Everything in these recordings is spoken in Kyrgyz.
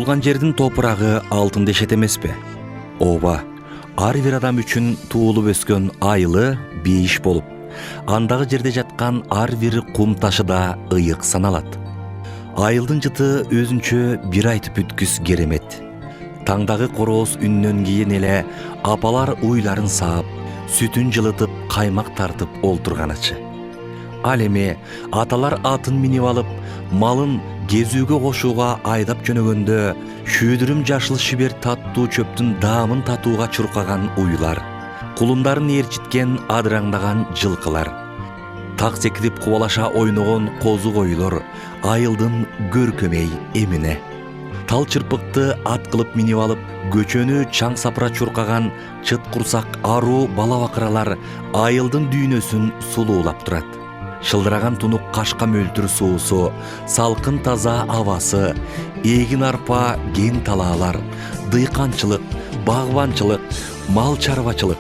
Туулган жердин топурагы алтын дешет эмеспи? Ооба, ар бир адам үчүн туулуп өскөн айылы бейиш болуп, андагы жерде жаткан ар бир кум ташы да ыйык саналат. Айылдын жыты өзүнчө бир айтып бүткүс керемет. Таңдагы корооз үннөн кийин эле апалар уйларын саап, сүтүн жылытып, каймак тартып олтурганычы. Ал эми аталар атын минип алып, малын кезүүгө кошууга айдап жөнөгөндө шүйдүрүм жашыл шибер таттуу чөптүн даамын татууга чуркаган уйлар, кулундарын ээрчиткен адыраңдаган жылкылар, так секирип кубалаша ойногон козу койлор, айылдын көркөмөй эмине. Тал чырпыкты ат кылып минип алып, көчөнү чаң сапыра чуркаган чыт курсак аруу бала бакыралар айылдын дүйнөсүн сулуулап турат. Шылдыраган тунук кашка мөлтүр суусу, салкын таза абасы, эгин арпа кең талаалар, дыйканчылык, багбанчылык, мал чарбачылык.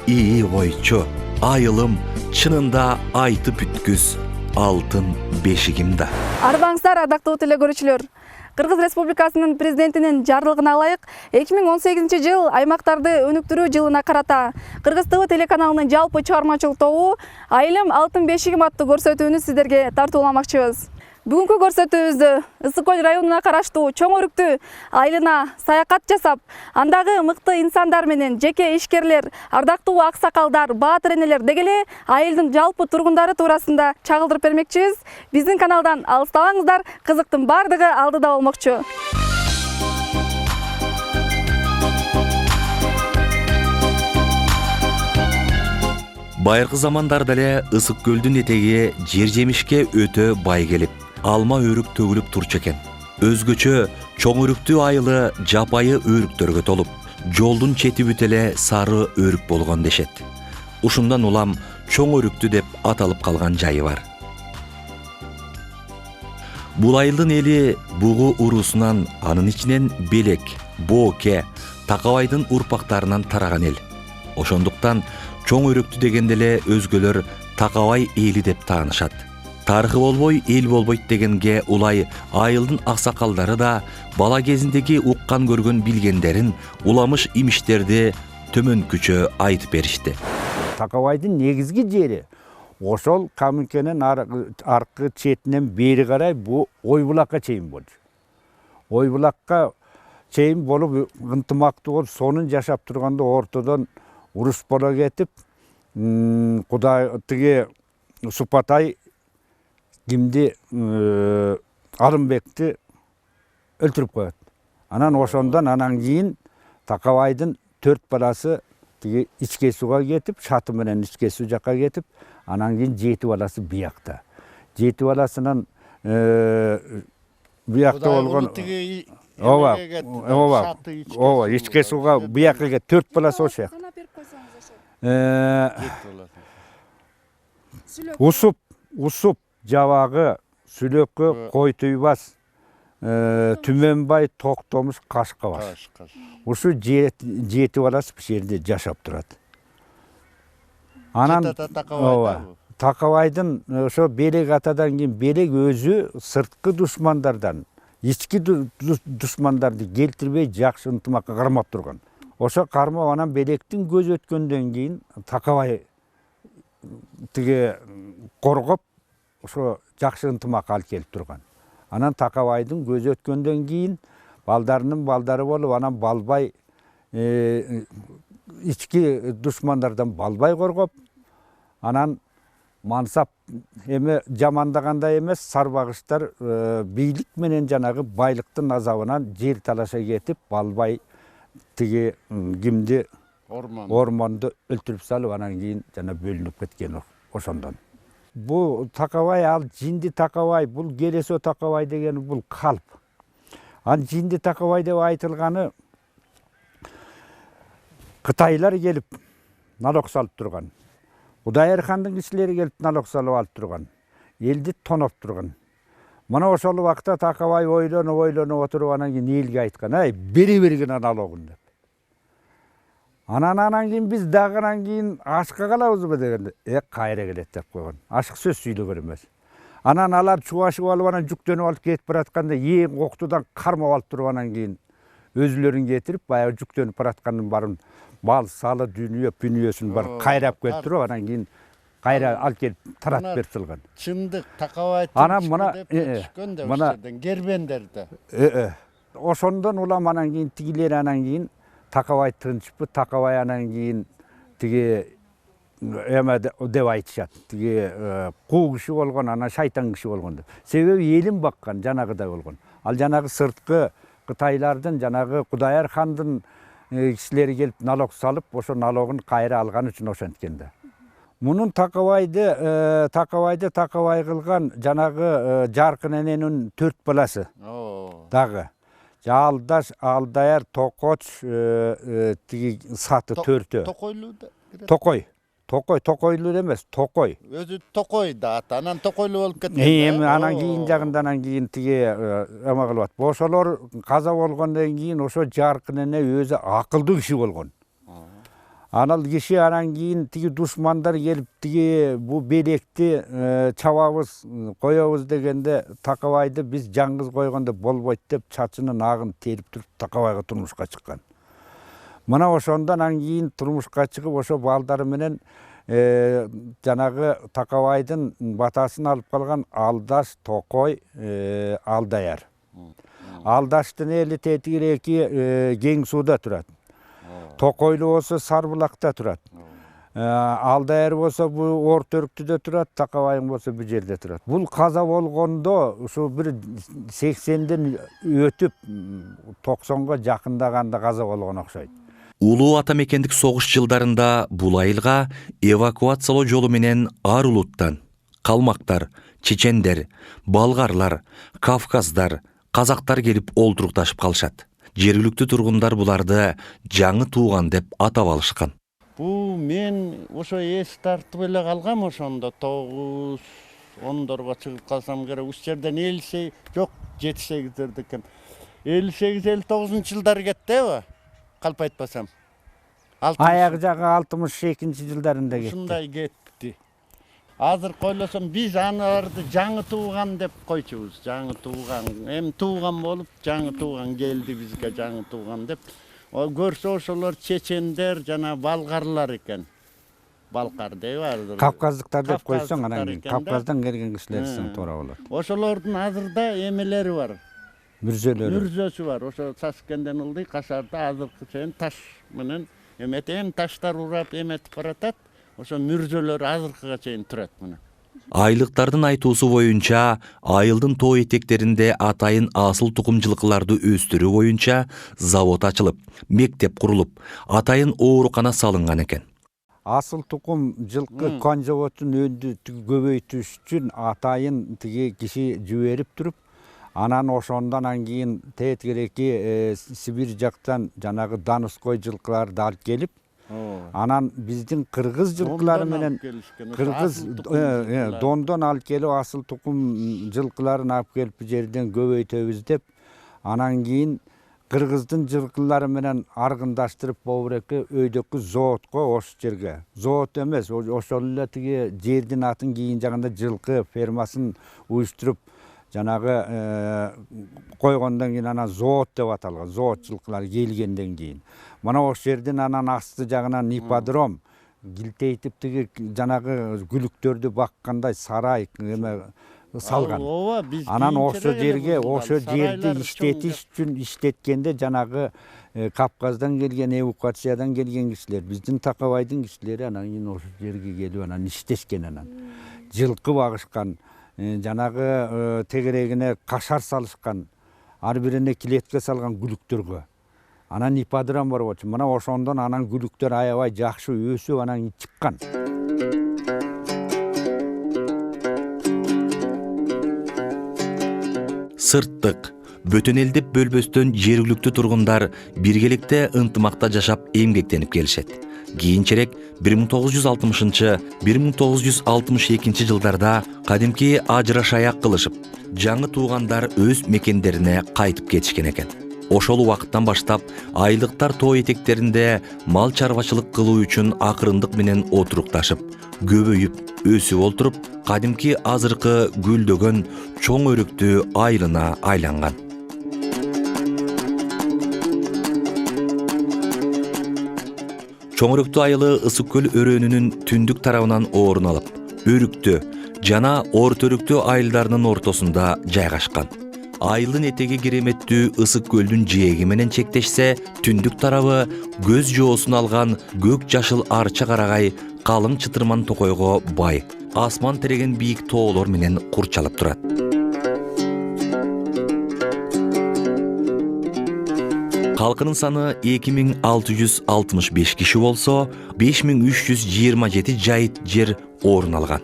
ИИ койчу, айылым чынында айтып бүткүс алтын бешигим да. Арбаңыздар, ардактуу телекөрүүчүлөр. Кыргыз Республикасынын президентинин жарлыгына ылайык 2018 жыл аймактарды өнүктүрүү жылына карата Кыргыз ТВ телеканалынын жалпы чыгармачылык тобу Айылым алтын бешигим аттуу көрсөтүүнү сиздерге тартууламакчыбыз. Бүгүнкү көрсөтүүбүздө Ысык Көл районуна караштуу Чоң Өрүктүү айылына саякат жасап, андагы мыкты инсандар менен жеке ишкерлер, ардактуу аксакалдар, баатыр энелер деги эле айылдын жалпы тургундары туурасында чагылдырып бермекчибиз. Биздин каналдан алыстабаңыздар, кызыктын бардыгы алдыда болмокчу. Байыркы замандарда эле Ысык Көлдүн этеги жер жемишке өтө бай келип, алма өрүк төгүлүп турчу экен. Өзгөчө Чоң Өрүктүү айылы жапайы өрүктөргө толуп, жолдун чети бүт эле сары өрүк болгон дешет. Ушундан улам Чоң Өрүктүү деп аталып калган жайы бар. Бул айылдын эли бугу уруусунан, анын ичинен Белек, Бооке, Такабайдын урпактарынан тараган эл. Ошондуктан Чоң Өрүктүү дегенде эле өзгөлөр Такабай эли деп таанышат. Тарыхы болбой, эл болбойт дегенге улай айылдын аксакалдары да бала кезиндеги уккан көргөн билгендерин, уламыш имиштерди төмөнкүчө айтып беришти. Такабайдын негизги жери ошол Камынкенин аркы четинен бери карай бу Ойбулакка чейин болчу. Ойбулакка чейин болуп ынтымактуу болуп, сонун жашап турганда ортодон уруш боло кетип, Кудай тиги Супатай кимди Алымбекти өлтүрүп коет. Анан ошондон анан кийин Такабайдын 4 баласы тиги ичке сууга кетип, шаты менен ичке суу жакка кетип, анан кийин 7 баласы биякта. 7 баласынын биякта болгон ооба, ичке сууга биякка кетип 4 баласы ошо. Усуп, Жабагы, Сүлөккө, Койтуйбас, Түмөнбай, Токтомуш, Кашкабаш. Ушу 7 баласы бул жерде жашап турат. Анан Такабайдын ошо Белек атадан кийин Белек өзү сырткы душмандардан, ички душмандарды келтирбей жакшы ынтымакка кармап турган. Ошо кармап анан Белектин көзү өткөндөн кийин Такабай тиги коргоп, ошо жакшы ынтымакка алып келип турган. Анан Такабайдын көзү өткөндөн кийин балдарынын балдары болуп, анан Балбай ички душмандардан Балбай коргоп, анан мансап эме жамандагандай эмес, сарбагыштар бийлик менен жанагы байлыктын азабынан жер талаша кетип, Балбай тиги кимди ормондо өлтүрүп салып, анан кийин жана бөлүнүп кеткен ошондон. Бул Такабай, ал Жинди Такабай, бул Келесо Такабай деген бул калп. Ал Жинди Такабай деп айтылганы Кытайлар келип налог салып турган. Кудайыр хандын кишилери келип налог салып алып турган. Элди тоноп турган. Мына ошол убакта Такабай ойлонуп отуруп, анан кийин элге айткан: "Ай, бери бергин налогун" деп. Анан кийин биз дагы ашка калабызбы дегенде, кайра келет деп койгон. Ашык сөз сүйлөгөн эмес. Анан алар чубашып алып анан жүктөнүп алып кетип баратканда эң октудан кармап алып туруп анан кийин өзүлөрүн кетирип баягы жүктөнүп бараткандын баарын мал салы дүнүйөсүн бар кайрап келтирип анан кийин кайра алып келип таратып берип салган. Чындык Такабай Анан мына түшкөн да мына ошерден гербендерде. Ошондон улам анан кийин тигилер анан кийин Такабай тынчпы, Такабай анан кийин тиги эме деп айтышат. Тиги куу киши болгон, анан шайтан киши болгон деп. Себеби элин баккан жанагыдай болгон. Ал жанагы сырткы Кытайлардын жанагы Кудаяр хандын кишилери келип налог салып, ошо налогун кайра алган үчүн ошенткен да. Мунун Такабайды Такабай кылган жанагы Жаркын эненин 4 баласы. Дагы. Алдаш, Алдаяр, Токоч, тиги саты 4-тө. Токойлуу да. Токойлуу эмес, Токой. Өзү Токой да аты, анан Токойлуу болуп кеткен. Эми анан кийин жагында анан кийин тиги эме кылып атып. Ошолор каза болгондон кийин ошо Жаркын эне өзү акылдуу киши болгон. Анал киши анан кийин тиги душмандар келип тиги бу белекти чабабыз, коебуз дегенде Такабайды биз жаңгыз койгондо болбойт деп чачынын агын терип туруп Такабайга турмушка чыккан. Мына ошондон анан кийин турмушка чыгып ошо балдары менен жанагы Такабайдын батасын алып калган Алдаш, Токой, Алдаяр. Алдаштын эли тетигиреки Кең сууда турат. Токойлуу болсо Сарбулакта турат. Алдаяр болсо бу Орто Өрүктүдө турат, Такабайың болсо бу жерде турат. Бул каза болгондо ушу бир 80ден өтүп 90га жакындаганда каза болгон окшойт. Улуу ата мекендик согуш жылдарында бул айылга эвакуациялоо жолу менен ар улуттан калмактар, чечендер, болгарлар, кавказдар, казактар келип олтурукташып калышат. Жергиликтүү тургундар буларды жаңы тууган деп атап алышкан. Бу мен ошо эс тартып эле калгам ошондо 9-10дорго чыгып калсам керек. Ушул жерден 58 жок 78дерде экен. 58-59 кетти калп айтпасам. Аяк жагы 62-жылдарында кетти. Ушундай кетти. Азыр койлосом биз аналарды жаңы тууган деп койчубуз. Жаңы тууган, эми тууган болуп, жаңы тууган келди бизге, жаңы тууган деп. Көрсө ошолор чечендер жана болгарлар экен. Балкар дейби. Кавказдыктар деп койсоң анан Кавказдан келген кишилерсиң туура болот. Ошолордун азырда эмелери бар. Мүрзөсү бар. Ошо Саскенден ылдый Кашарда азыркы чейин таш менен эметен таштар урап эметип баратат. Ошо мүрзөлөр азыркыга чейин турат мына. Айлыктардын айтуусу боюнча, айылдын тоо этектеринде атайын асыл тукум жылкыларды өстүрүү боюнча завод ачылып, мектеп курулуп, атайын оорукана салынган экен. Асыл тукум жылкы конжоботун өндү көбөйтүш үчүн атайын тиги киши жиберип туруп, анан ошондон кийин тетиреки Сибирь жактан жанагы Донской жылкыларды алып келип, анан биздин кыргыз жылкылары менен кыргыз дондон алып келип асыл тукум жылкыларын алып келип бу жерден көбөйтөбүз деп, анан кийин кыргыздын жылкылары менен аргындаштырып болбуреке өйдөкү заводко ош жерге. Завод эмес, ошол эле тиги жердин атын кийин жагында жылкы фермасын уюштуруп жанагы койгондон кийин анан завод деп аталган. Завод жылкылар келгенден кийин. Мына ошол жерден анан асты жагынан ипподром килтейтип тиги жанагы күлүктөрдү баккандай сарай эме салган. Анан ошол жерге ошол жерди иштетиш үчүн иштеткенде жанагы Кавказдан келген, эвакуациядан келген кишилер, биздин Такабайдын кишилери анан кийин ошол жерге келип анан иштешкен анан. Жылкы багышкан, жанагы тегерегине кашар салышкан, ар бирине килетке салган күлүктөргө. Анан ипподром бар болчу. Мына ошондон анан күлүктөр аябай жакшы өсүп анан чыккан. Сырттык, бөтөн элдеп бөлбөстөн жергиликтүү тургундар биргеликте ынтымакта жашап эмгектенип келишет. Кийинчерээк 1960-1962 жылдарда кадимки ажырашаяк кылышып, жаңы туугандар өз мекендерине кайтып кетишкен экен. Ошол убакыттан баштап айылдыктар тоо этектеринде мал чарбачылык кылуу үчүн акырындык менен отурукташып, көбөйүп, өсүп олтуруп, кадимки азыркы гүлдөгөн чоң өрүктүү айылына айланган. Чоң өрүктүү айылы Ысык көл өрөөнүнүн түндүк тарабынан орун алып, өрүктүү жана орто өрүктүү айылдарынын ортосунда жайгашкан. Айылдын этеги кереметтүү Ысык көлдүн жээги менен чектешсе, түндүк тарабы көз жоосун алган көк жашыл арча карагай калың чытырман токойго бай, асман тиреген бийик тоолор менен курчалып турат. Халкынын саны 2665 киши болсо, 5327 жайыт жер орун алган.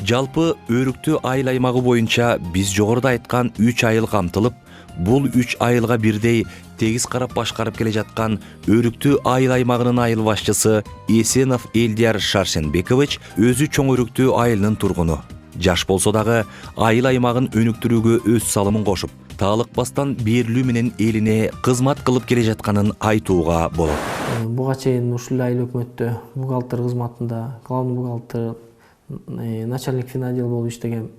Жалпы өрүктүү айыл аймагы боюнча биз жогоруда айткан 3 айыл камтылып, бул 3 айылга бирдей тегиз карап башкарып келе жаткан өрүктүү айыл аймагынын айыл башчысы Эсенов Элдияр Шарсенбекович өзү чоң өрүктүү айылынын тургуну. Жаш болсо дагы айыл аймагын өнүктүрүүгө өз салымын кошуп, таалыкпастан берилүү менен элине кызмат кылып келе жатканын айтууга болот. Буга чейин ушул айыл өкмөттө бухгалтер кызматында, главный бухгалтер, начальник финотдел болуп иштегем.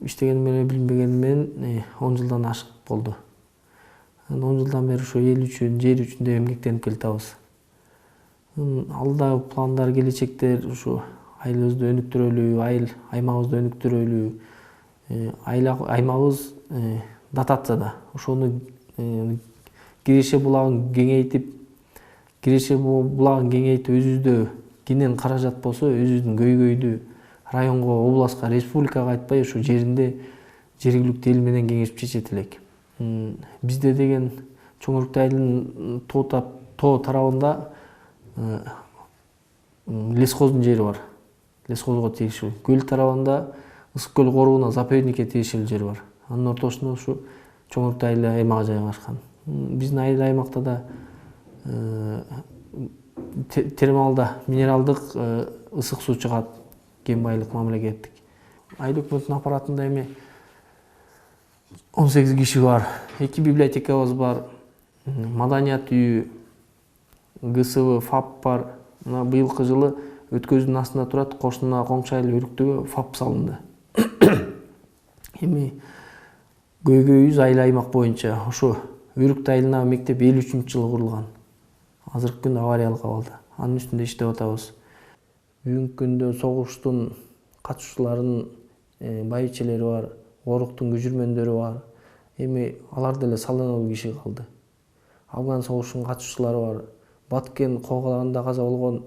Иштегеним менен билинбегеним менен 10 жылдан ашык болду. 10 жылдан бери ушу эл үчүн, жер үчүн деп эмгектенип келатабыз. Алдагы пландар, келечектер ушу айылыбызды өнүктүрөлүү, айыл аймагыбызды өнүктүрөлүү. Аймагыбыз дотацияда. Ошону Киреше булагын кеңейтип, өзүбүздө кенен каражат болсо, өзүбүздүн көйгөйдү районго, областка, республикага айтпай, ушу жеринде жергиликтүү эл менен кеңешип чечет элек. Бизде деген Чоң Өрүктүү айылынын тоо тарабында лесхоздун жери бар. Лесхозго тийиштүү. Көл тарабында Ысык көл корууна, заповедникке тийиштүү жер бар. Анын ортосунда ушу Чоң Өрүктүү айыл аймагы жайгашкан. Биздин айыл аймакта да термалда минералдык ысык суу чыгат, кен байлык мамлекеттик. Айыл өкмөтүнүн аппаратында эми 18 киши бар, 2 библиотекабыз бар, маданият үйү, ГСВ, ФАП бар. Мына быйылкы жылы өткөздүн астында турат, кошуна коңшу айыл өрүктүгө ФАП салынды. Эми көйгөйүбүз айыл аймак боюнча ошо Өрүктүү айылына мектеп 53-жылы курулган. Азыркы күндө авариялык абалда. Анын үстүндө иштеп атабыз. Бүгүнкү күндө согуштун катышуучуларынын байчелери бар, оруктун күжүрмөндөрү бар. Эми алар деле салдануу киши калды. Афган согушунун катышуучулары бар. Баткен коогалаганда каза болгон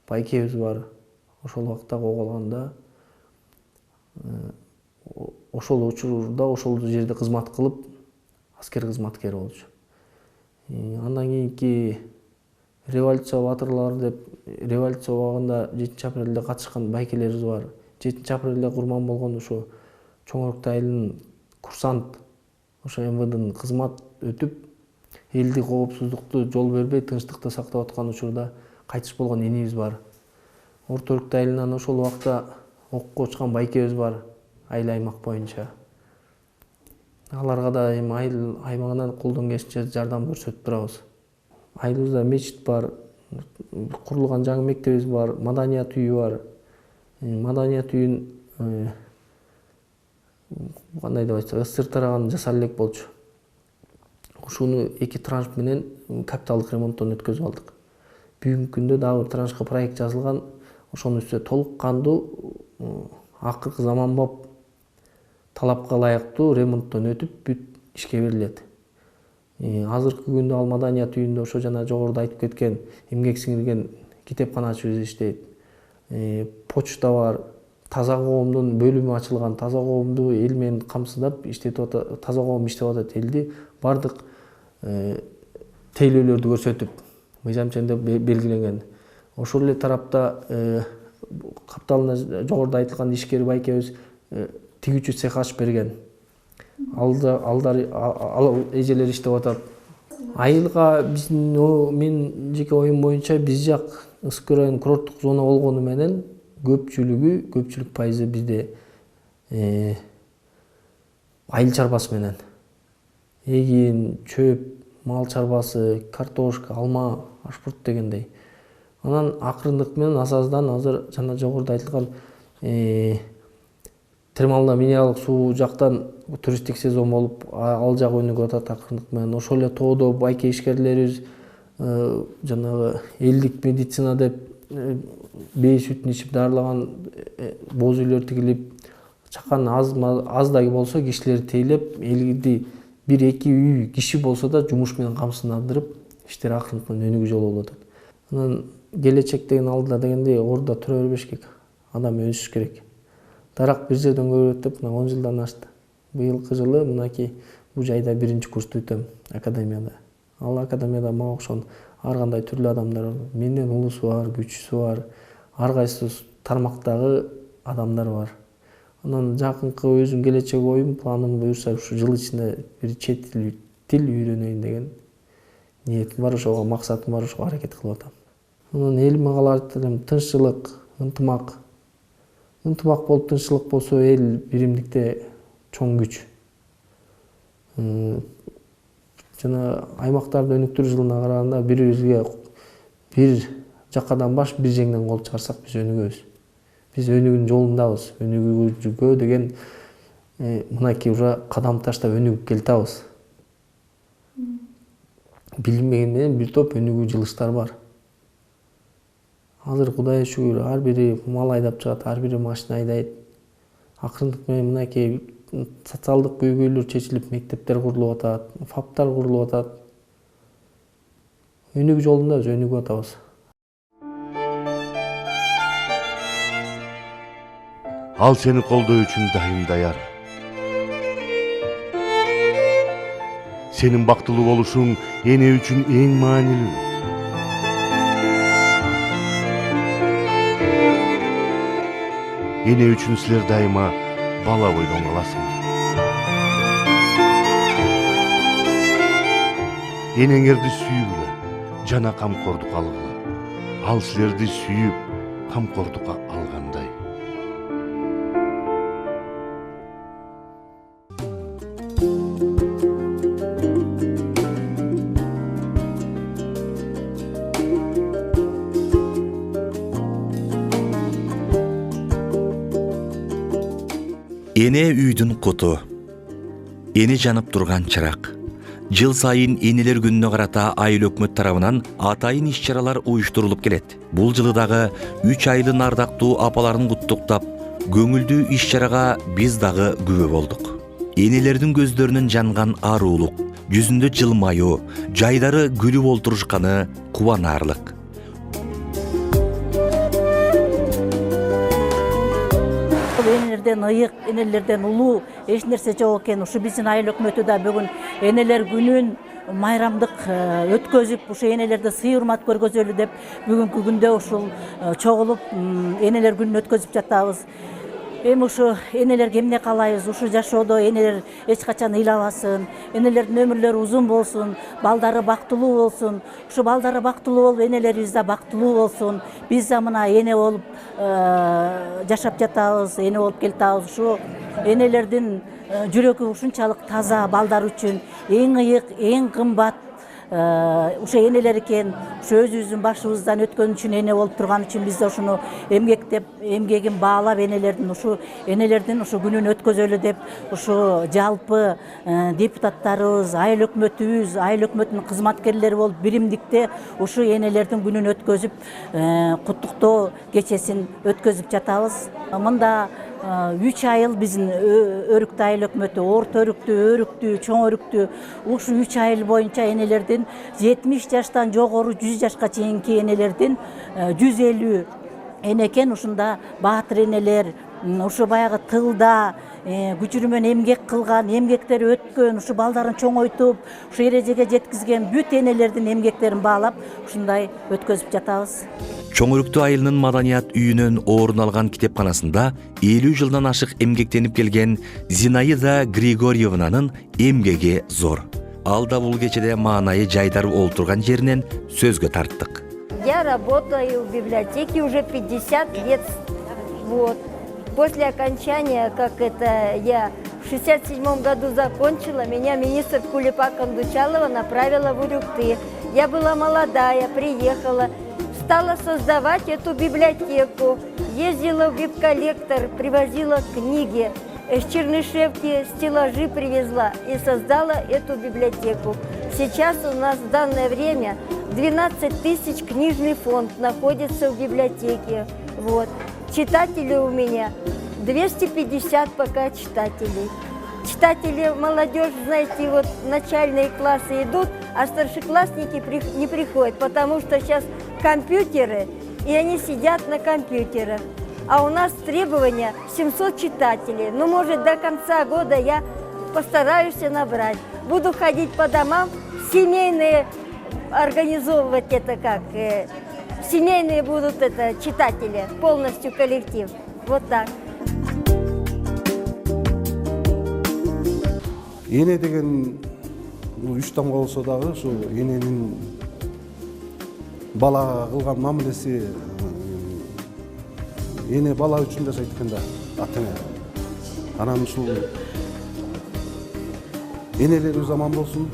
байкебиз бар. Ошол убакта коогалаганда ошол учурда ошол жерде кызмат кылып, аскер кызматкери болчу. Андан кийинки революция батырлары деп, революция убагында 7-апрелде катышкан байкелерибиз бар. 7-апрелде курман болгон ошо Чоң Өрүктүү айылынын курсант, ошо МВДнын кызмат өтүп, элди коопсуздукту жол бербей, тынчтыкты сактап аткан учурда кайтыш болгон энебиз бар. Орто Өрүктүү айылынан ошол убакта окко учкан байкебиз бар, айыл аймак боюнча. Аларга да эми айыл аймагынан колдон келишинче жардам көрсөтүп турабыз. Айылыбызда мечит бар, курулган жаңы мектебиз бар, маданият үйү бар. Маданият үйүн кандай деп айтсак, СССР тарабынан жасала элек болчу. Ушуну 2 транш менен капиталдык ремонттон өткөзүп алдык. Бүгүнкү күндө дагы бир траншка проект жазылган. Ошонун үстүнө толук кандуу акыркы заманбап талапка ылайыктуу ремонттон өтүп, бүт ишке берилет. Азыркы күндө ал маданият үйүндө ошо жана жогоруда айтып кеткен эмгек сиңирген китепканачыбыз иштейт. Почта бар, таза коомдун бөлүмү ачылган. Таза коомду эл менен камсыздап иштетип атат, таза коом иштеп атат. Элди бардык тейлөөлөрдү көрсөтүп, мыйзамченде белгиленген. Ошол эле тарапта капталына жогоруда айтылган ишкер байкебиз тигүүчү цех ачып берген. Ал эжелер иштеп атат. Айылга мен жеке оюм боюнча биз жак Ысык көл районунун курорттук зона болгону менен көпчүлүк пайызы бизде айыл чарбасы менен эгин, чөп, мал чарбасы, картошка, алма, ашпурт дегендей. Анан акырындык менен азаздан азыр жана жогоруда айтылган термалдуу минералдык суу жактан туристтик сезон болуп ал жак өнүгүп атат акырындык менен. Ошол эле тоодо байке ишкерлерибиз жанагы элдик медицина деп бей сүтүн ичип дарылаган боз үйлөр тигилип, чакан аздай болсо кишилер тейлеп, элди 1-2 үй киши болсо да жумуш менен камсыздандырып, иштер акырындык менен өнүгүү жолу болуп атат. Анан келечек деген алдыда дегендей ордо тура бербеш керек. Адам өсүш керек. Дарак бир жерден көрөт деп, 10 жылдан ашты. Быйылкы жылы мынакей бул жайда 1-курсту өтөм академияда. Ал академияда мага окшогон ар кандай түрлүү адамдар бар. Менден улусу бар, күчүсү бар, ар кайсы тармактагы адамдар бар. Анан жакынкы өзүм келечек оюм, планым буюрса ушу жыл ичинде бир чет тил үйрөнөйүн деген ниетим бар, ошого максатым бар, ошого аракет кылып атам. Анан элиме кааларым тынччылык, ынтымак. Ынтымак болуп тынччылык болсо эл биримдикте чоң күч. Жана аймактарды өнүктүрүү жылына караганда бири-бирибизге бир жакадан баш, бир жеңден кол чыгарсак биз өнүгөбүз. Биз өнүгүүнүн жолундабыз. Өнүгүүгө деген мынакей уже кадам таштап өнүгүп келатабыз. Билинбеген менен бир топ өнүгүү жылыштар бар. Азыр Кудайга шүгүр, ар бири мал айдап чыгат, ар бири машина айдайт. Акырындык менен мынакей социалдык көйгөйлөр чечилип, мектептер курулуп атат, фаптар курулуп атат. Өнүгүү жолундабыз, өнүгүп атабыз. Ал сени колдоо үчүн дайым даяр. Сенин бактылуу болушуң эне үчүн эң маанилүү. Эне үчүн силер дайыма бала бойдон каласыңар. Энеңерди сүйгүлө, жана камкордук алгыла. Ал силерди сүйүп, камкордукка алгандай. Эне үйдүн куту, эне жанып турган чырак. Жыл сайын энелер күнүнө карата айыл өкмөт тарабынан атайын иш-чаралар уюштурулуп келет. Бул жылы дагы 3 айлын ардактуу апаларын куттуктап, көңүлдүү иш-чарага биз дагы күбө болдук. Энелердин көздөрүнөн жанган аруулук, жүзүндө жылмаюу, жайдары күлүп олтурушканы кубанаарлык. Энелерден ыйык, энелерден улуу эч нерсе жок экен. Ушу биздин айыл өкмөтү да бүгүн энелер күнүн майрамдык өткөзүп, ушу энелерди сый урмат көргөзөлү деп бүгүнкү күндө ушул чогулуп энелер күнүн өткөзүп жатабыз. Эми ушу энелерге эмне каалайбыз? Ушу жашоодо энелер эч качан ыйлабасын, энелердин өмүрлөрү узун болсун, балдары бактылуу болсун. Ушу балдары бактылуу болуп, энелерибиз да бактылуу болсун. Биз да мына эне болуп жашап жатабыз, эне болуп келатабыз. Ушу энелердин жүрөгү ушунчалык таза балдар үчүн эң ыйык, эң кымбат ушу энелер экен. Ушу өзүбүздүн башыбыздан өткөн үчүн эне болуп турган үчүн биз да ушуну эмгектеп, эмгегин баалап энелердин ушу күнүн өткөзөлү деп ушу жалпы депутаттарыбыз, айыл өкмөтүбүз, айыл өкмөтүнүн кызматкерлери болуп биримдикте ушу энелердин күнүн өткөзүп, куттуктоо кечесин өткөзүп жатабыз. Мында 3 айыл биздин өрүктүү айыл өкмөтү, орто өрүктүү, чоң өрүктүү ушу 3 айыл боюнча энелердин 70 жаштан жогору 100 жашка чейинки энелердин 150 эне экен. Ушунда баатыр энелер, ушу баягы тылда күчүрү менен эмгек кылган, эмгектери өткөн, ушу балдарын чоңойтуп, ушу эрежеге жеткизген бүт энелердин эмгектерин баалап ушундай өткөзүп жатабыз. Чоңөрүктүү айылынын маданият үйүнөн орун алган китепканасында 50 жылдан ашык эмгектенип келген Зинаида Григорьевнанын эмгеги зор. Ал да бул кечеде маанайы жайдар олтурган жеринен сөзгө тарттык. Я работаю в библиотеке уже 50 лет. Вот. после окончания, как это я в 67 году закончила, меня министр Кулипа Кандучалова направила в Урюкты. Я была молодая, приехала, стала создавать эту библиотеку, ездила в вип-коллектор, привозила книги, с Чернышевки стеллажи привезла и создала эту библиотеку. Сейчас у нас в данное время 12 тысяч книжный фонд находится в библиотеке. Вот. Читатели у меня 250 пока читателей. Читатели, молодежь, знаете, вот начальные классы идут, а старшеклассники не приходят, потому что сейчас компьютеры, и они сидят на компьютерах. А у нас требования 700 читателей. Ну, может, до конца года я постараюсь набрать. Буду ходить по домам, семейные, организовывать это как, семейные будут это читатели, полностью коллектив. Вот так. Эне деген үч тамга болсо дагы ушу эненин балага кылган мамилеси эне бала үчүн жашайт экен да ата эне. Анан ушул энелерибиз аман болсун,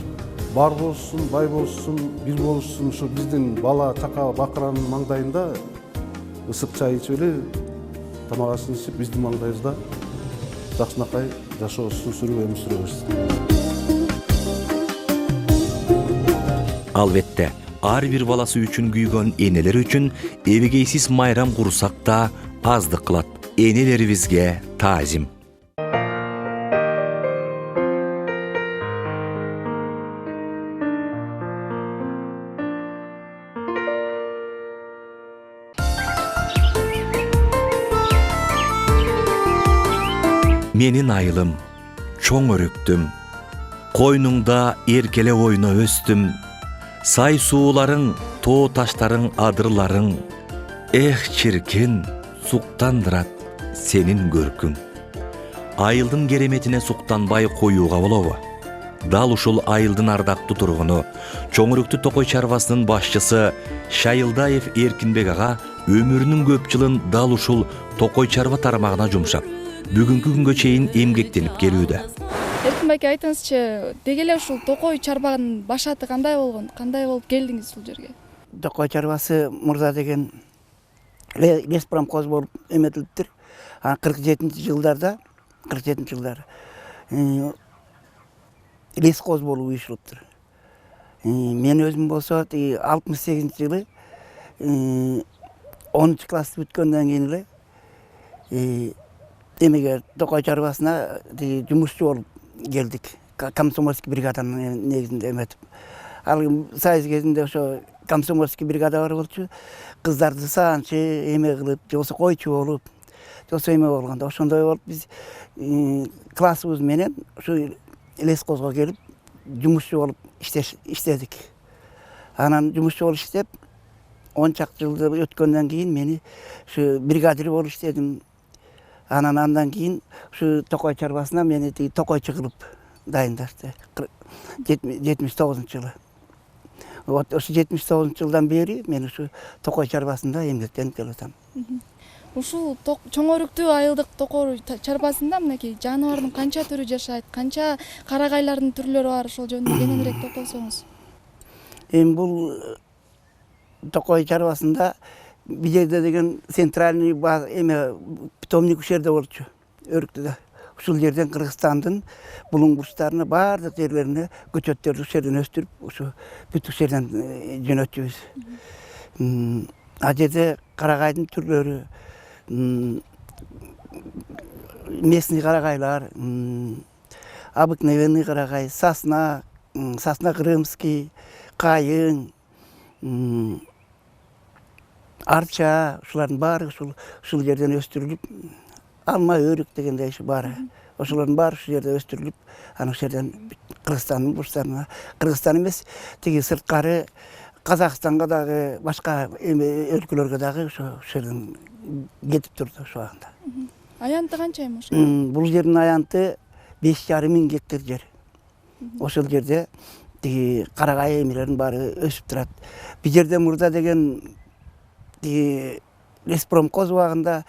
бар болсун, бай болсун, бир болушсун, ушу биздин бала чака бакыранын маңдайында ысык чай ичип эле тамак асын ичип биздин маңдайыбызда жакшынакай жашоосун сүрүп өмүр сүрө берсин. Албетте, ар бир баласы үчүн күйгөн энелер үчүн эбегейсиз майрам курсак да аздык кылат. Энелерибизге таазим. Менин айылым, чоң өрүктүм, койнуңда эркеле ойно өстүм, сай сууларың, тоо таштарың, адырларың, эх чиркин, суктандырат сенин көркүң. Айылдын кереметине суктанбай коюуга болобу? Дал ушул айылдын ардактуу тургуну, Чоң Өрүктү Токой чарбасынын башчысы Шайылдаев Эркинбек ага өмүрүнүн көп жылын дал ушул Токой чарба тармагына жумшап, бүгүнкү күнгө чейин эмгектенип келүүдө. Эркинбек, айтыңызчы, деги эле ушул Токой чарбанын башаты кандай болгон? Кандай болуп келдиңиз бул жерге? Токой чарбасы мырза деген леспромхоз болуп эметилиптир. 47-жылдарда, 47-жылдары лескоз болуп уюшулуптур. Мен өзүм болсо 68-жылы 10 класс бүткөндөн кийин эле эмеге Токой чарбасына жумушчу болуп келдик. Комсомольский бригаданын негизинде эметип. Ал союз кезинде ошо комсомольский бригада бар болчу. Кыздарды саанчы эме кылып, жосо койчу болуп, жосо эме болгондо ошондой болуп биз классыбыз менен ушу лескозго келип жумушчу болуп иштедик. Анан жумушчу болуп иштеп 10 чакты жылды өткөндөн кийин мени ушу бригадир болуп иштедим. Анан андан кийин ушу Токой чарбасына мени токойчу кылып дайындашты 79-жылы. Вот ошо 79-жылдан бери мен ушу Токой чарбасында эмгектенип келатам. Ушул Чоң Өрүктү айылдык Токой чарбасында мынакей жаныбардын канча түрү жашайт, канча карагайлардын түрлөрү бар, ошол жөнүндө кененирээк токтолсоңуз. Бул Токой чарбасында бир жерде деген центральный эме питомник ушул жерде болчу, Өрүктүдө. Ушул жерден Кыргызстандын булуң бурчтарына баардык жерлерине көчөттөрдү ушул жерден өстүрүп, ушу бүт ушул жерден жөнөтчүбүз. А жерде карагайдын түрлөрү, местный карагайлар, обыкновенный карагай, сосна, сосна крымский, кайың, арча, ушулардын баары ушул жерден өстүрүлүп, алма өрүк дегендей баары. Ошолордун баары ушул жерде өстүрүлүп, анан ушул жерден Кыргызстандын бурчтарына, Кыргызстан эмес, тиги сырткары Казакстанга дагы, башка өлкөлөргө дагы ошол жерден кетип турду ошол убагында. Аянты канча эми ошо? Бул жердин аянты 5,5 мың гектар жер. Ошол жерде тиги карагай эмелердин баары өсүп турат. Бир жерде мурда деген Респромхоз убагында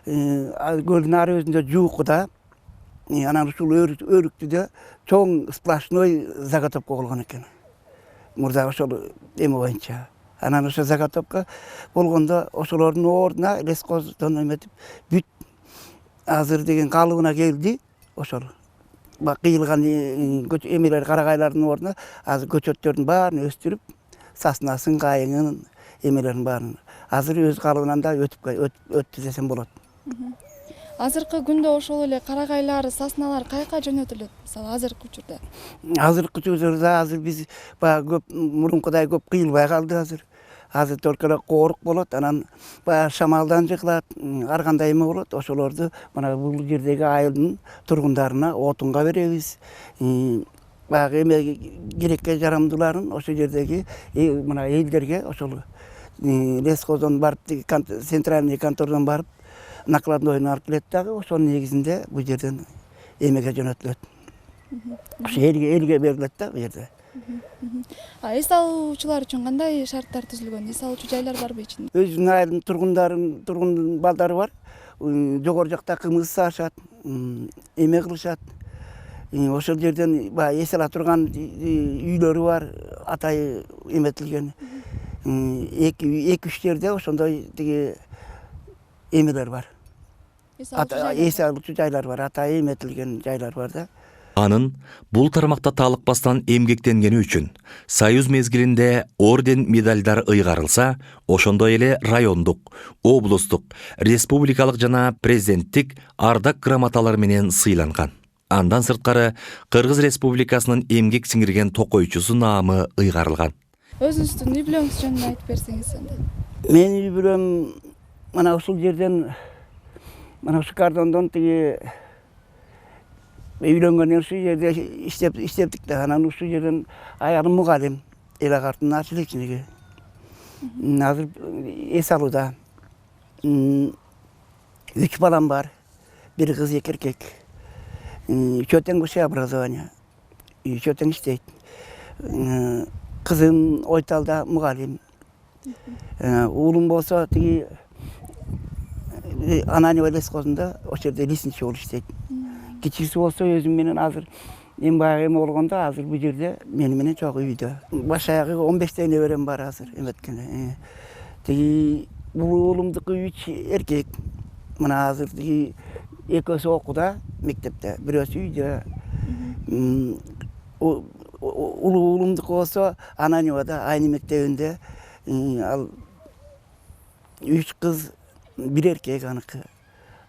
көлдүн ар өзүндө жуукуда анан ушул өрүктүдө чоң сплошной заготовка болгон экен. Мурда ошол эме боюнча. Анан ошо заготовка болгондо ошолордун ордуна лесхоздон эметип бүт азыр деген калыбына келди. Ошол кыйылган эмелер карагайлардын ордуна азыр көчөттөрдүн баарын өстүрүп, соснасын, кайыңын эмелерин баарын азыр өз калыбынан да өттү десем болот. Азыркы күндө ошол эле карагайлар, сосналар каяка жөнөтүлөт? Мисалы азыркы учурда. Азыркы учурда азыр биз баягы көп мурункудай көп кыйылбай калды азыр. Азыр только эле коорук болот, анан баягы шамалдан жыгылат, ар кандай эме болот. Ошолорду мына бул жердеги айылдын тургундарына отунга беребиз. Баягы эме керекке жарамдууларын ошол жердеги мына элдерге ошол лесхоздон барып, центральный контордон барып накладнойун алып келет дагы, ошонун негизинде бул жерден эмеге жөнөтүлөт. Ошо элге берилет да бул жерде. Эс алуучулар үчүн кандай шарттар түзүлгөн? Эс алуучу жайлар барбы ичинде? Өзүнүн айылдын тургун балдары бар. Жогору жакта кымыз саашат, эме кылышат. Ошол жерден баягы эс ала турган үйлөрү бар, атайы эметилген. Эки-үч жерде ошондой тиги эмелер бар. Эс алуучу жайлар бар, атайы эметилген жайлар бар да. Анын бул тармакта талыкпастан эмгектенгени үчүн союз мезгилинде орден медальдар ыйгарылса, ошондой эле райондук, облустук, республикалык жана президенттик ардак грамоталар менен сыйланган. Андан сырткары Кыргыз Республикасынын эмгек сиңирген токойчусу наамы ыйгарылган. Өзүңүздүн үй бүлөңүз жөнүндө айтып берсеңиз энди. Менин үй бүлөм мына ушул жерден, мына ушул кардондон тиги үйлөнгөндөн ушул жерде иштептик да. Анан ушул жерден аялым мугалим, эл агартынын ачылычылыгы. Азыр эс алууда. 3 балам бар. Бир кыз, 2 эркек. Үчөө тең высшее образование. Үчөө тең иштейт. Кызым Ойталда мугалим. Уулум болсо тиги Ананева лесхозунда ошол жерде лесничий болуп иштейт. Кичүүсү болсо өзүм менен азыр эми баягы эме болгондо азыр бул жерде мени менен чогуу үйдө. Баш аягы 15 неберем бар азыр эметкенде. Тиги бул уулумдуку 3 эркек. Мына азыр тиги экөөсү окууда мектепте, бирөөсү үйдө. Улуу уулумдуку болсо Ананевада айны мектебинде. Ал 3 кыз, 1 эркек аныкы.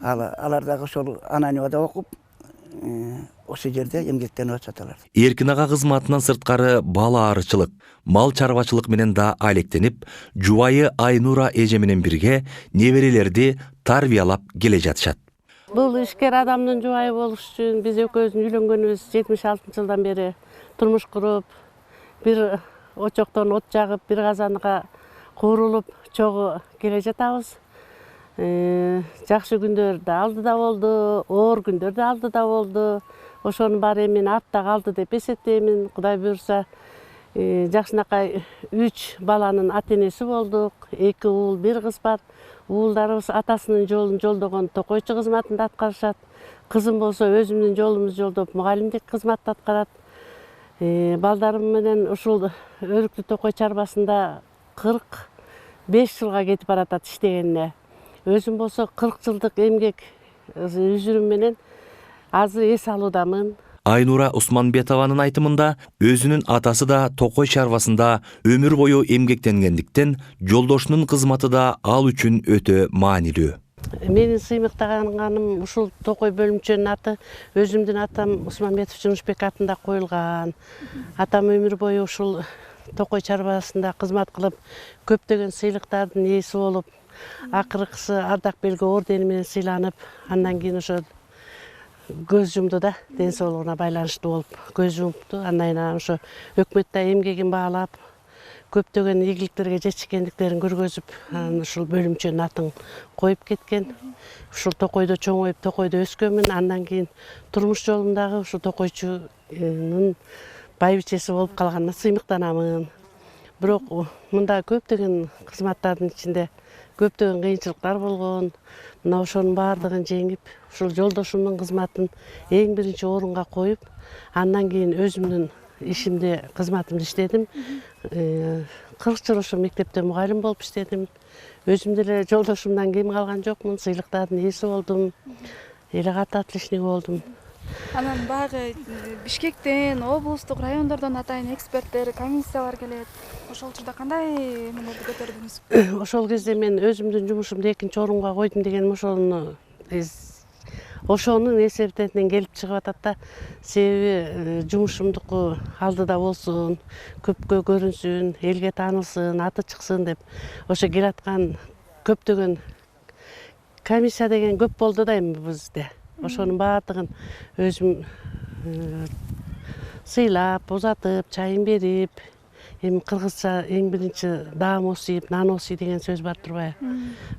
Алар дагы ошол Ананевада окуп, ошол жерде эмгектенип атышат алар. Эркин ага кызматынан сырткары бала арычылык, мал чарбачылык менен да алектенип, жубайы Айнура эже менен бирге неберелерди тарбиялап келе жатышат. Бул ишкер адамдын жубайы болуш үчүн биз экөөбүздүн үйлөнгөнүбүз 76-жылдан бери турмуш куруп, бир очоктон от жагып, бир казанга куурулуп чогуу келе жатабыз. Жакшы күндөр да алдыда болду, оор күндөр да алдыда болду. Ошонун баары эми артта калды деп эсептеймин. Кудай буйрса, жакшынакай 3 баланын ата энеси болдук. 2 уул, 1 кыз бар. Уулдарыбыз атасынын жолун жолдогон токойчу кызматында аткарышат. Кызым болсо өзүмдүн жолумду жолдоп мугалимдик кызматты аткарат. Балдарым менен ушул өрүктүү токой чарбасында 45 жылга кетип баратат иштегенине. Өзүм болсо 40 жылдык эмгек үзүрүм менен азыр эс алуудамын. Айнура Усманбетованын айтымында өзүнүн атасы да токой чарбасында өмүр бою эмгектенгендиктен жолдошунун кызматы да ал үчүн өтө маанилүү. Менин сыймыктаганым ушул токой бөлүмчөнүн аты өзүмдүн атам Усманбетов Жумушбек атында коюлган. Атам өмүр бою ушул токой чарбасында кызмат кылып, көптөгөн сыйлыктардын ээси болуп, акыркысы ардак белги ордени менен сыйланып, андан кийин ошо көз жумду да, ден соолугуна байланыштуу болуп көз жумупту. Андан кийин ошо өкмөттө эмгегин баалап, көптөгөн ийгиликтерге жетишкендиктерин көргөзүп, анан ушул бөлүмчөнүн атын коюп кеткен. Ушул токойдо чоңоюп, токойдо өскөнмүн. Андан кийин турмуш жолумдагы ушул токойчунун байбичеси болуп калганына сыймыктанамын. Бирок мында көптөгөн кызматтардын ичинде көптөгөн кыйынчылыктар болгон. Мына ошонун баардыгын жеңип, ушул жолдошумдун кызматын эң биринчи орунга коюп, андан кийин өзүмдүн ишимде, кызматымды иштедим. 40 жыл ошо мектепте мугалим болуп иштедим. Өзүм деле жолдошумдан кем калган жокмун. Сыйлыктардын ээси болдум. Эле катты отличник болдум. Анан баягы Бишкектен, облустук, райондордон атайын эксперттер, комиссиялар келет. Ошол учурда кандай эмелерди көтөрдүңүз? Ошол кезде мен өзүмдүн жумушумду экинчи орунга койдум дегеним ошонун эсебинен келип чыгып атат да. Себеби жумушумдуку алдыда болсун, көпкө көрүнсүн, элге таанылсын, аты чыксын деп ошо келаткан көптөгөн комиссия деген көп болду да эми бизде. Ошонун баардыгын өзүм сыйлап, узатып, чайын берип, эми кыргызча эң биринчи даам осуйп, нан осуй деген сөз бар турбайбы?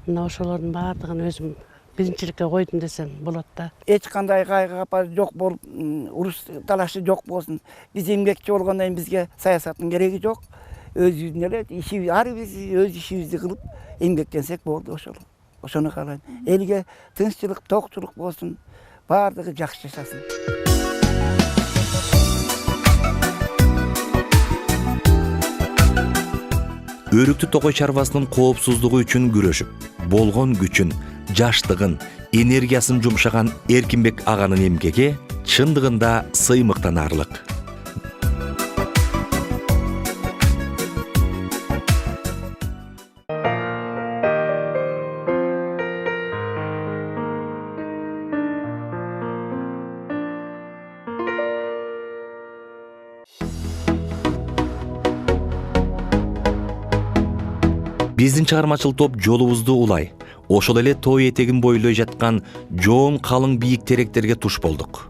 Мына ошолордун баардыгын өзүм биринчиликке койдум десем болот да. Эч кандай кайгы капа жок болуп, уруш талашы жок болсун. Биз эмгекчи болгондон кийин бизге саясаттын кереги жок. Өзүбүздүн эле иши, ар биз өз ишибизди кылып эмгектенсек болду ошол. Ошону каалайм. Элге тынччылык, токчулук болсун, баардыгы жакшы жашасын. Өрүктү токой чарбасынын коопсуздугу үчүн күрөшүп, болгон күчүн, жаштыгын, энергиясын жумшаган Эркинбек аганын эмгеги чындыгында сыймыктанаарлык. Биздин чыгармачыл топ жолубузду улай, ошол эле тоо этегин бойлой жаткан жоон калың бийик теректерге туш болдук.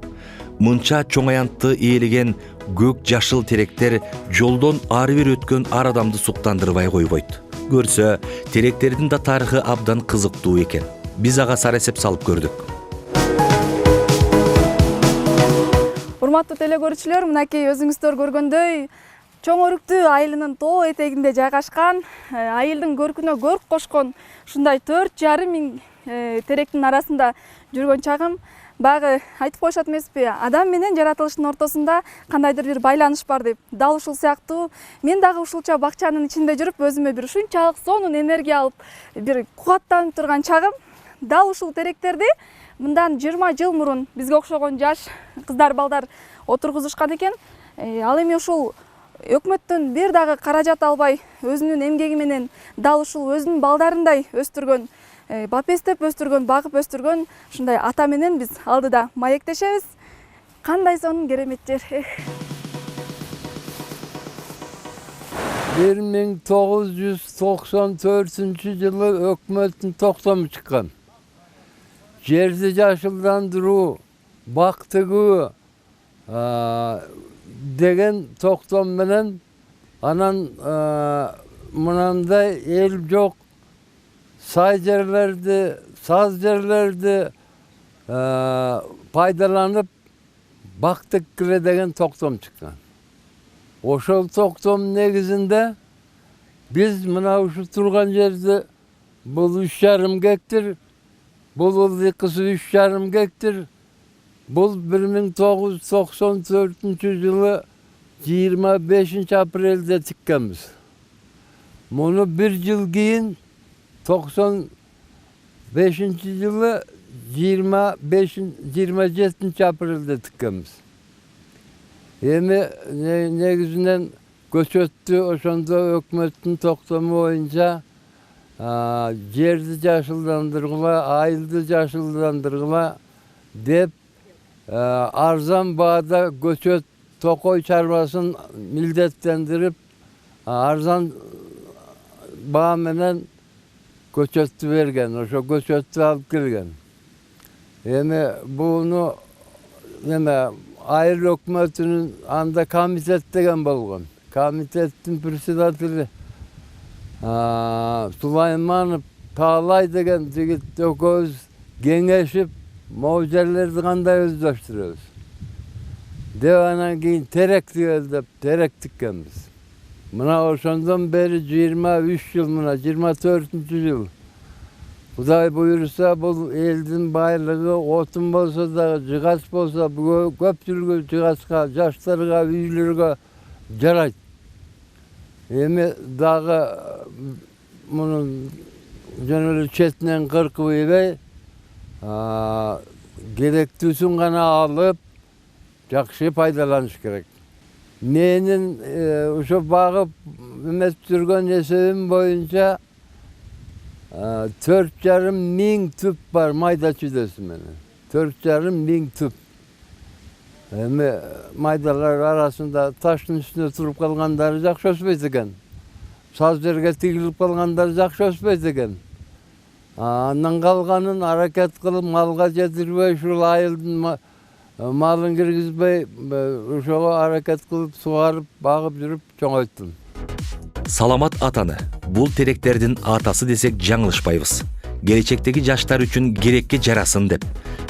Мынча чоң аянтты ээлеген көк жашыл теректер жолдон ары бери өткөн ар адамды суктандырбай койбойт. Көрсө, теректердин да тарыхы абдан кызыктуу экен. Биз ага сар эсеп салып көрдүк. Урматтуу телекөрүүчүлөр, мынакей өзүңүздөр көргөндөй Чоң Өрүктүү айылынын тоо этегинде жайгашкан, айылдын көркүнө көрк кошкон ушундай 4,5 миң теректин арасында жүргөн чагым баягы айтып коюшат эмеспи, адам менен жаратылыштын ортосунда кандайдыр бир байланыш бар деп. Дал ушул сыяктуу мен дагы ушулча бакчанын ичинде жүрүп, өзүмө бир ушунчалык сонун энергия алып, бир кубаттанып турган чагым дал ушул теректерди мындан 20 жыл мурун бизге окшогон жаш кыздар, балдар отургузушкан экен. Ал эми ушул өкмөттөн бир дагы каражат албай, өзүнүн эмгеги менен дал ушул өзүнүн балдарындай өстүргөн, бапестеп өстүргөн, багып өстүргөн ушундай ата менен биз алдыда маектешебиз. Кандай сонун керемет жер. 1994-жылы өкмөттүн токтому чыккан. Жерди жашылдандыруу, бак тыгуу деген токтом менен анан мынандай эл жок сай жерлерди, саз жерлерди пайдаланып бак тиккиле деген токтом чыккан. Ошол токтом негизинде биз мына ушу турган жерди бул 3,5 гектар, бул ылдыйкысы 3,5 гектар. Бұл 1994 жылы 25 апрелде тіккенбіз. Мұны бір жыл кейін 95 жылы 27 апрелде тіккенбіз. Эми негизинен көчөттү ошондо өкмөттүн токтому боюнча жерди жашылдандыргыла, айылды жашылдандыргыла деп арзан баада көчөт токой чарбасын милдеттендирип, арзан баа менен көчөттү берген, ошо көчөттү алып келген. Эми буну айыл өкмөтүнүн анда комитет деген болгон. Комитеттин председатели Сулайманов Таалай деген жигит экөөбүз кеңешип, могу жерлерди кандай өздөштүрөбүз деп анан кийин терек тигели деп терек тиккенбиз. Мына ошондон бери 23 жыл, мына 24-жыл Құдай бұйырса бұл елдің байлығы отын болса да, жиғас болса, көпчілігі жиғасқа, жаштарға, үйлерге жарайды. Эми дағы мұның жөнелі четінен қырқып ебей, керектісін ғана алып, жақсы пайдаланыш керек. Менің ұшы бағып үмет жүрген есебім бойынша 4,5 мың түп бар майда чүйдесі менің. 4,5 мың түп. Эми майдалар арасында таштың үстіне тұрып қалғандары жақсы өспейді екен. Саз жерге тигіліп қалғандары жақсы өспейді екен. Андан қалғанын аракет қылып малға жетірбей, шул айылдың малын кіргізбей, ошоға аракет қылып, суарып, бағып жүріп, чоңойттым. Саламат атаны, бул теректердин атасы десек жаңылышпайбыз. Келечектеги жаштар үчүн керекке жарасын деп,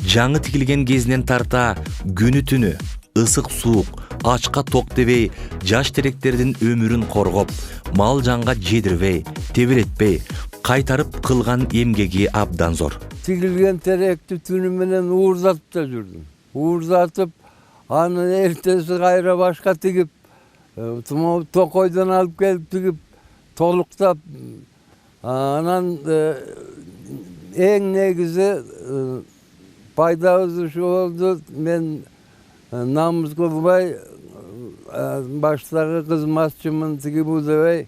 жаңы тигилген кезинен тарта күнү түнү, ысык суук, ачка ток дебей, жаш теректердин өмүрүн коргоп, мал жанга жедирбей, тебелетпей, кайтарып кылган эмгеги абдан зор. Тигилген теректи түнү менен уурдатып да жүрдүм. Уурдатып, анын эртеси кайра башка тигип, токойдон алып келип тигип, толуктап, анан эң негизи пайдабыз ушу болду. Мен намыс кылбай, баштагы кызматчымын тиги бул дебей,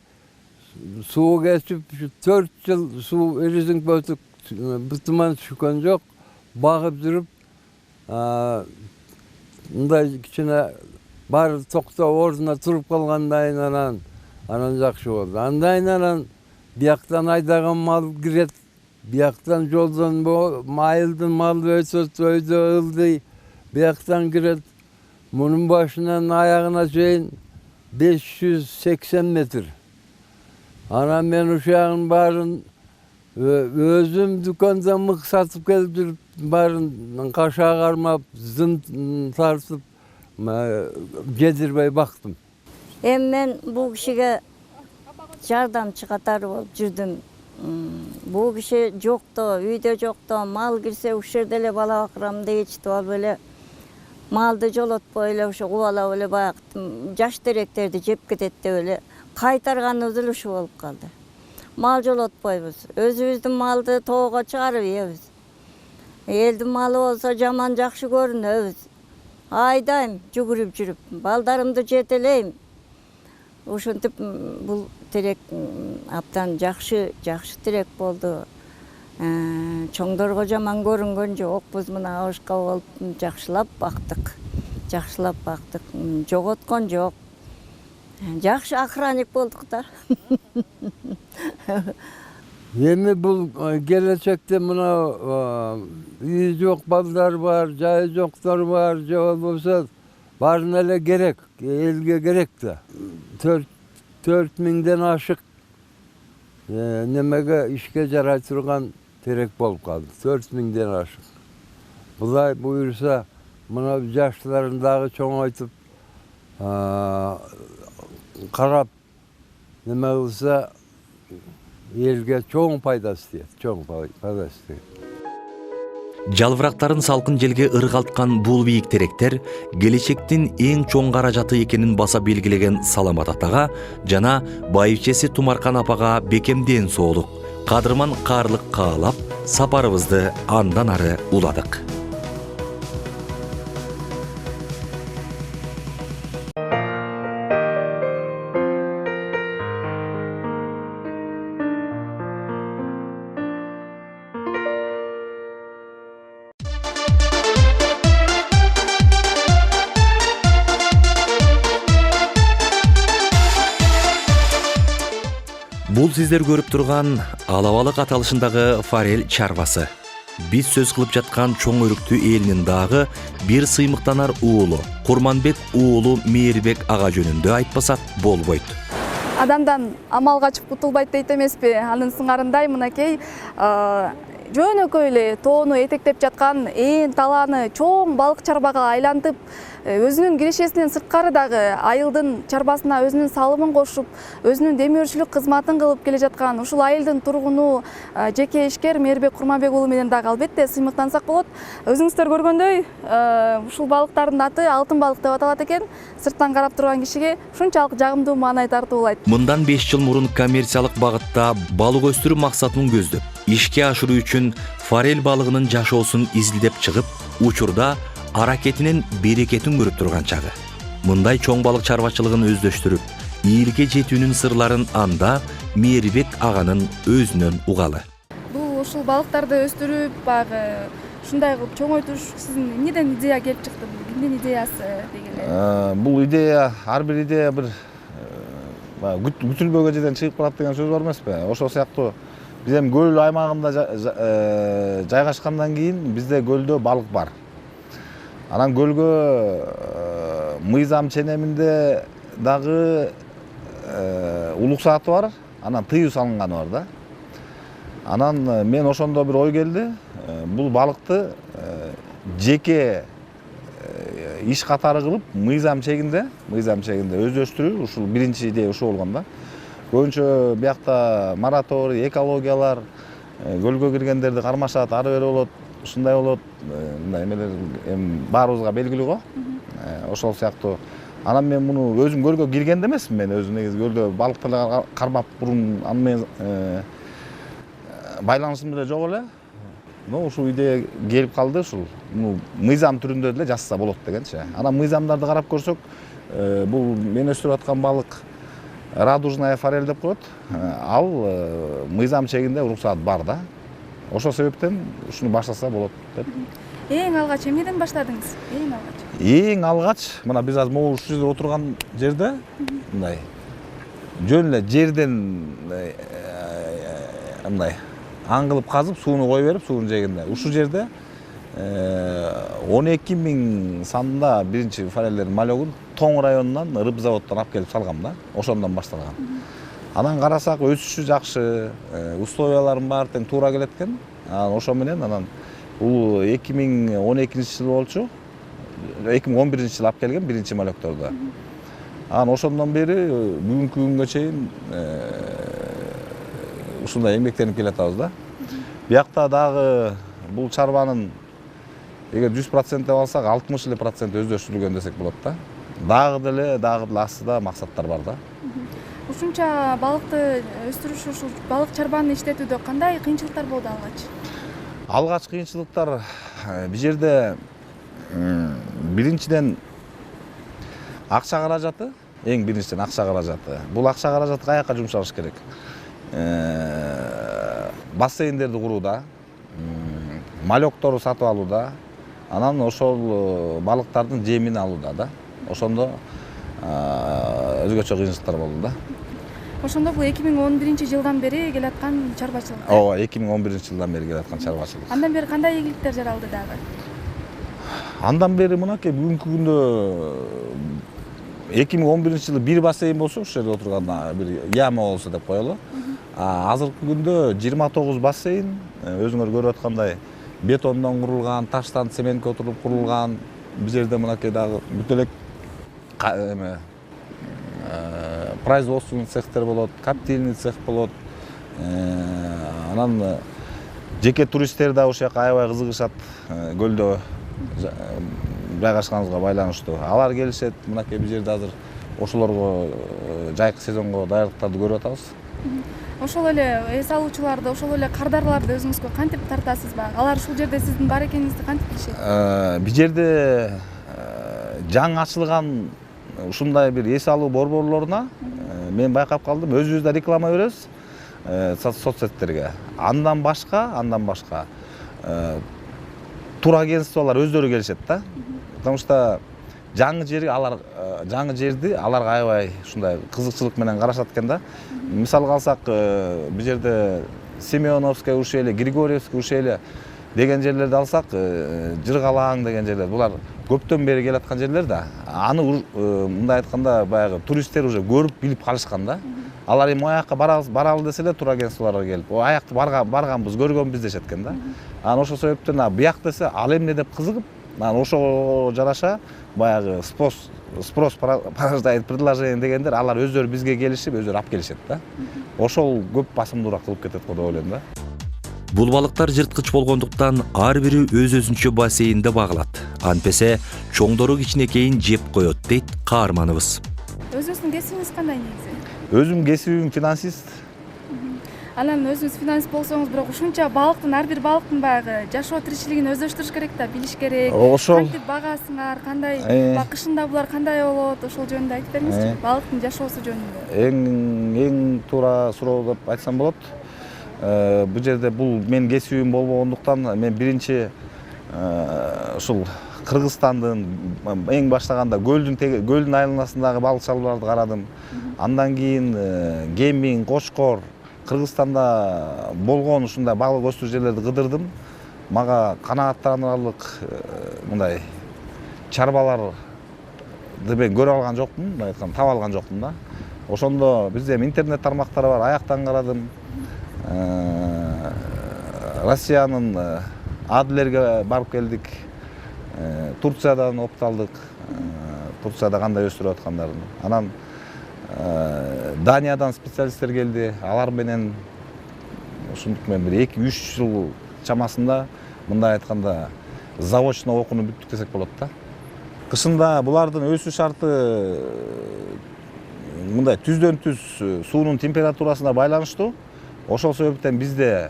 суу кечип, 4 жыл суу эризиң бөтүк бутуман түшкөн жок, багып жүрүп, мындай кичине бар токтоо ордуна туруп калгандан анан жакшы болду. Андан бияктан айдаган мал кирет, бияктан жолдон майылдын малы өтөт, өйдө ылдый, бияктан кирет. Мунун башынан аягына чейин 580 метр. Анан мен ушагын барын өзүм дүкөндөн мык сатып келип жүрүп, барын каша кармап, зын тартып, жедирбей бактым. Эми мен бул кишиге жардамчы катары болуп жүрдүм. Бул киши жокто, үйдө жокто, мал кирсе ушул жерде эле бала бакырам дейчти, алып эле малды жолотпой эле ушу кубалап эле бактым. Жаш теректерди жеп кетет деп эле кайтарганыбыз эле ушул болуп калды. Мал жолотпойбуз. Өзүбүздүн малды тоого чыгарып ийебиз. Элдин малы болсо жаман жакшы көрүнөбүз. Айдайм жүгүрүп жүрүп, балдарымды жетелейм. Ушинтип бул терек абдан жакшы терек болду. Чоңдорго жаман көрүнгөн жокпуз, мына ошка болуп жакшылап бактык. Жоготкон жок. Жакшы охранник болдук да. Эми бул келечекте мына үй жок балдар бар, жайы жоктор бар, же болбосо баарын эле керек, элге керек да. 4 миңден ашык немеге ишке жарай турган терек болуп калды. 4 миңден ашык. Будай буюрса, мына жаштарын дагы чоңойтуп, карап, неме кылса, элге чоң пайдасы тиет, Жалбырактарын салкын желге ыргалткан бул бийик теректер келечектин эң чоң каражаты экенин баса белгилеген Саламат атага жана байичеси Тумаркан апага бекемден соолук, кадырман каарлык каалап, сапарыбызды андан ары уладык. Бул сиздер көрүп турган алабалык аталышындагы форель чарбасы. Биз сөз кылып жаткан чоң өрүктүү элинин дагы бир сыймыктанар уулу, Курманбек уулу Мээрбек ага жөнүндө айтпасак болбойт. Адамдан амал качып кутулбайт дейт эмеспи? Анын сыңарындай мынакей жөнөкөй эле тоону этектеп жаткан ээн талааны чоң балык чарбага айлантып, өзүнүн кирешесинен сырткары дагы айылдын чарбасына өзүнүн салымын кошуп, өзүнүн демөөрчүлүк кызматын кылып келе жаткан ушул айылдын тургуну жеке ишкер Мээрбек Курманбек уулу менен дагы албетте сыймыктансак болот. Өзүңүздөр көргөндөй, ушул балыктардын аты алтын балык деп аталат экен. Сырттан карап турган кишиге ушунчалык жагымдуу маанай тартуулайт. Мындан 5 жыл мурун коммерциялык багытта балык өстүрүү максатын көздөп, ишке ашыруу үчүн форель балыгынын жашоосун изилдеп чыгып, учурда аракетинин берекетин көрүп турган чагы. Мындай чоң балык чарбачылыгын өздөштүрүп, ийиликке жетүүнүн сырларын анда Мээрбек аганын өзүнөн угалы. Бул ушул балыктарды өстүрүп, багы ушундай кылып чоңойтуш сиздин эмнеден идея келип чыкты? Кимдин идеясы дегенде? Бул идея, ар бир идея бир күтүлбөгөн жерден чыгып калат деген сөз бар эмеспи? Ошол сыяктуу биз эми көл аймагында жайгашкандан кийин бизде көлдө балык бар. Анан көлгө мыйзам ченеминде дагы улук сааты бар, анан тыюу салынганы бар да. Анан мен ошондо бир ой келди, бул балыкты жеке иш катары кылып, мыйзам чегинде өздөштүрүү, ушул биринчи идея ушул болгон да. Көбүнчө биякта мораторий, экологиялар көлгө киргендерди кармашат, ары бери болот, ушундай болот, мындай эмелер баарыбызга белгилүү го. Ошол сыяктуу. Анан мен муну өзүм көлгө киргенде эмесмин, мен өзүм негизи көлдө балыктарды кармап бурун аны менен байланышым деле жок эле. Но ушул идея келип калды, ушул мыйзам түрүндө деле жазса болот дегенчи. Анан мыйзамдарды карап көрсөк, бул мен өстүрүп аткан балык радужная форель деп коет. Ал мыйзам чегинде уруксаат бар да. Ошол себептен ушуну баштаса болот деп. Эң алгач эмнеден баштадыңыз? Эң алгач, мына биз азыр могу ушул жерде отурган жерде мындай жөн эле жерден мындай аңгылып казып, сууну кое берип, суунун жээгинде. Ушул жерде 12 000 санында биринчи форельдердин малөгүн Тоң районунан рыбзаводдон алып келип салгам да. Ошондон башталган. Анан карасак өсүшү жакшы, условияларын баары тең туура келет экен. Ошо менен анан бул 2012-жылы болчу. 2011-жылы алып келген биринчи малөктөрдү. Анан ошондон бери бүгүнкү күнгө чейин ушундай эмгектенип келатабыз да. Биякта дагы бул чарбанын эгер 100% деп алсак 60% өздөштүрүлгөн десек болот да. Дагы деле астыда максаттар бар да. Ушунча балыкты өстүрүш, ушул балык чарбаны иштетүүдө кандай кыйынчылыктар болду алгач? Алгач кыйынчылыктар бул жерде биринчиден акча каражаты, эң биринчиден акча каражаты. Бул акча каражаты каяка жумшалыш керек? Бассейндерди курууда, малёкторду сатып алууда, анан ошол балыктардын жемин алууда да. Ошондо өзгөчө кыйынчылыктар болду да. Ошондо бул 2011-жылдан бери келаткан чарбачылык. Ооба, 2011-жылдан бери келаткан чарбачылык. Андан бери кандай ийгиликтер жаралды дагы? Андан бери мынакей бүгүнкү күндө 2011-жылы бир бассейн болсо, ушул жерде отурган бир яма болсо деп коелу. Азыркы күндө 29 бассейн, өзүңөр көрүп аткандай бетондон курулган, таштан цементке отуруп курулган. Бул жерде мынакей дагы бүт элек производственный цехтер болот, коптильный цех болот. Анан жеке туристтер да ошол жака аябай кызыгышат, көлдө жайгашканыбызга байланыштуу. Алар келишет, мынакей бул жерде азыр ошолорго жайкы сезонго даярдыктарды көрүп атабыз. Ошол эле эс алуучуларды, ошол эле кардарларды өзүңүзгө кантип тартасызбы? Алар ушул жерде сиздин бар экениңизди кантип билишет? Бул жерде жаңы ачылган ушундай бир эс алуу борборлоруна мен байкап калдым, өзүбүз да реклама беребиз соцсеттерге. Андан башка турагентстволор өздөрү келишет да. Потому что жаңы жерди аларга аябай ушундай кызыкчылык менен карашат экен да. Мисалга алсак, бул жерде Семеновская ушеле, Григорьевский ушеле деген жерлерди алсак, Жыргалаң деген жерлер, булар көптөн бери келаткан жерлер да. Аны мындай айтканда баягы туристтер уже көрүп билип калышкан да. Алар эми аяққа баралы деселе турагентстволорго келип, аяқты барганбыз, көргөнбүз дешет экен да. Анан ошол себептен бияк десе, ал эмне деп кызыгып, анан ошого жараша баягы спрос порождает предложение дегендер, алар өздөрү бизге келишип, өздөрү алып келишет да. Ошол көп басымдуураак кылып кетет го деп ойлойм да. Бул балыктар жырткыч болгондуктан ар бири өз-өзүнчө бассейнде багылат. Антпесе чоңдору кичинекейин жеп коет дейт каарманыбыз. Өзүңүздүн кесибиңиз кандай негизи? Өзүм кесибим финансист. Анан өзүңүз финансист болсоңуз, бирок ушунча балыктын, ар бир балыктын баягы жашоо тиричилигин өздөштүрүш керек да, билиш керек. Ошол. Кантип багасыңар, кандай, кышында булар кандай болот, ошол жөнүндө айтып бериңизчи, балыктын жашоосу жөнүндө. Эң туура суроо деп айтсам болот. Бул жерде бул менин кесибим болбогондуктан мен биринчи ушул Кыргызстандын эң баштаганда көлдүн айланасындагы балык чалууларды карадым. Андан кийин Кемиң, Кочкор, Кыргызстанда болгон ушундай балык өстүрүү жерлерди кыдырдым. Мага канааттанарлык мындай чарбаларды мен көрө алган жокмун, мындай айтканда таба алган жокмун да. Ошондо бизде интернет тармактары бар, аяктан карадым. Россиянын Адлерге барып келдик. Турциядан опталдык. Турцияда кандай өстүрүп аткандарын. Анан Даниядан специалисттер келди. Алар менен ушундук мен бир 2-3 жыл чамасында мындай айтканда заочно окууну бүттүк десек болот да. Кышында булардын өсүү шарты мындай түздөн-түз суунун температурасына байланыштуу. Ошол себептен бизде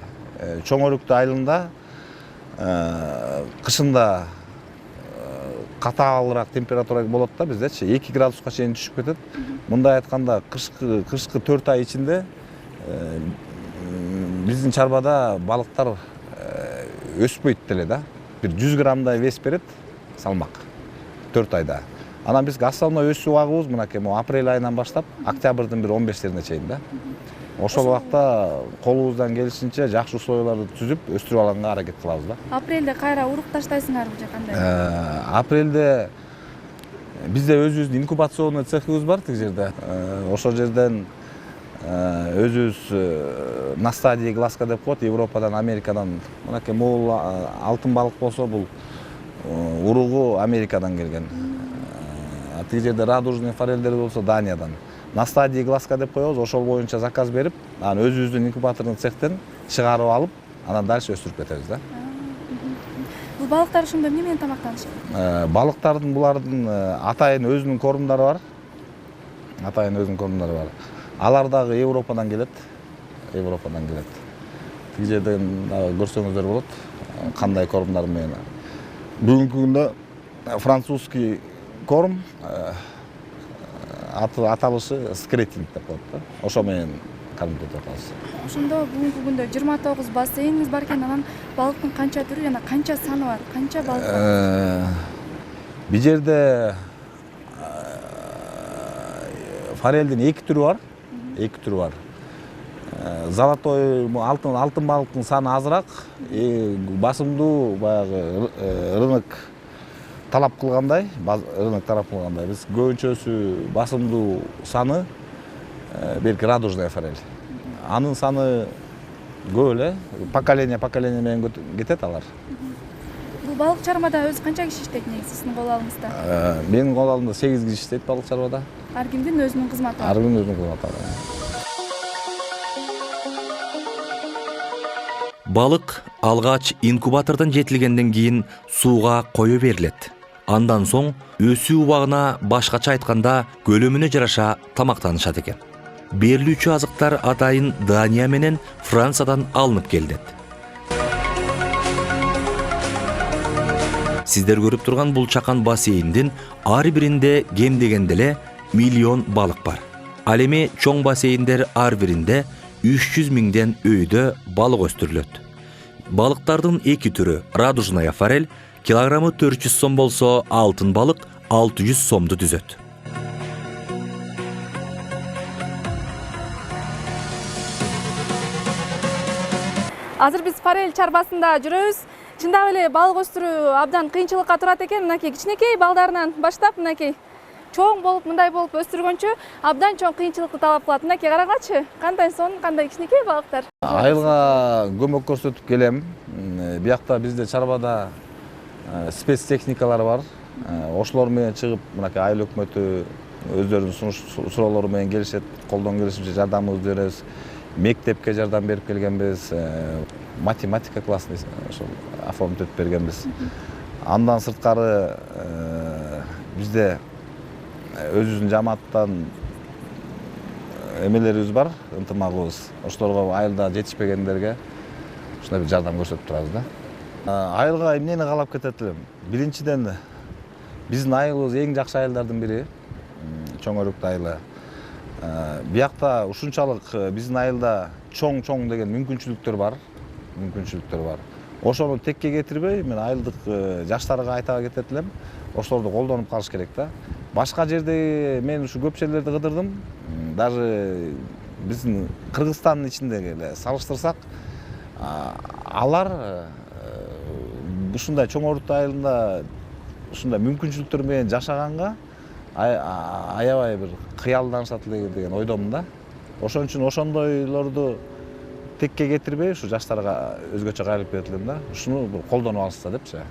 чоңөрүктүү айылында кышында катаалыраак температура болот да биздечи, 2 градуска чейин түшүп кетет. Мындай айтканда кышкы 4 ай ичинде биздин чарбада балыктар өспөйт деле да. Бир 100 граммдай вес берет салмак 4 айда. Анан биз основной өсүү убагыбыз мынакей апрель айынан баштап октябрдын бир 15-лерине чейин да. Ошол убакта колубуздан келишинче жакшы условияларды түзүп өстүрүп алганга аракет кылабыз да. Апрелде кайра урук таштайсыңарбы же кандай? Апрелде бизде өзүбүздүн инкубационный цехыбыз бар тиг жерде. Ошол жерден өзүбүз на стадии глазка деп коет, Европадан, Америкадан. Мынакей могул алтын балык болсо бул уругу Америкадан келген. Тиг жерде радужный форельдер болсо Даниядан. На стадии глазка деп коебуз, ошол боюнча заказ берип, анан өзүбүздүн инкубатордун цехтен чыгарып алып, анан дальше өстүрүп кетебиз да. Бул балыктар ошондо эмне менен тамактанышат? Балыктардын булардын атайын өзүнүн корумдары бар. Алар дагы Европадан келет. Тиг жерден дагы көрсөңүздөр болот, кандай корумдар менен. Бүгүнкү күндө французский корм аталышы скретинг деп коет да. Ошо менен кормить этип атабыз. Ошондо бүгүнкү күндө 29 бассейниңиз бар экен, анан балыктын канча түрү жана канча саны бар? Канча балык бар? Бул жерде форельдин 2 түрү бар. Золотой алтын балыктын саны азыраак, басымдуу баягы рынок талап кылгандай, биз көбүнчөсү басымдуу саны берки радужная форель. Анын саны көп эле, поколение менен кетет алар. Бул балык чарбада өзү канча киши иштейт негизи сиздин кол алыңызда? Менин кол алымда 8 киши иштейт балык чарбада. Ар кимдин өзүнүн кызматы бар. Ар кимдин өзүнүн кызматы бар. Балык алгач инкубатордон жетилгенден кийин сууга кое берилет. Андан соң өсүү убагына башкача айтканда көлөмүнө жараша тамактанышат экен. Берилүүчү азыктар атайын Дания менен Франциядан алынып келет. Сиздер көрүп турган бул чакан бассейндин ар биринде кем дегенде эле миллион балык бар. Ал эми чоң бассейндер ар биринде 300 миңден өйдө балык өстүрүлөт. Балыктардын 2 түрү радужная форель килограммы 400 сом болсо, алтын балык 600 сомду түзөт. Азыр биз форель чарбасында жүрөбүз. Чындап эле балык өстүрүү абдан кыйынчылыкка турат экен. Мынакей кичинекей балдарынан баштап, мынакей чоң болуп мындай болуп өстүргөнчө абдан чоң кыйынчылыкты талап кылат. Мынакей карагачы, кандай сон, кандай кичинекей балыктар. Айылга көмөк көрсөтүп келем. Биякта бизде чарбада спецтехникалар бар. Ошолор менен чыгып, мынакей айыл өкмөтү өздөрүнүн суроолору менен келишет, колдон келишинче жардамыбызды беребиз. Мектепке жардам берип келгенбиз, математика классын ошол оформить этип бергенбиз. Андан сырткары бизде өзүбүздүн жамааттан эмелерибиз бар, ынтымагыбыз. Ошолорго айылда жетишпегендерге ушундай бир жардам көрсөтүп турабыз да. Айылга эмнени каалап кетет элем? Биринчиден биздин айылыбыз эң жакшы айылдардын бири, Чоң Өрүктү айылы. Биякта ушунчалык биздин айылда чоң деген мүмкүнчүлүктөр бар. Ошону текке кетирбей, мен айылдык жаштарга айта кетет элем, ошолорду колдонуп калыш керек да. Башка жерде мен ушу көп жерлерди кыдырдым. Даже биздин Кыргызстандын ичиндеги эле салыштырсак, алар ушундай Чоң Өрүктү айылында ушундай мүмкүнчүлүктөр менен жашаганга аябай бир кыялданышат эле деген ойдомун да. Ошон үчүн ошондойлорду текке кетирбей, ушу жаштарга өзгөчө кайрылып берет элем да. Ушуну колдонуп алышса депчи.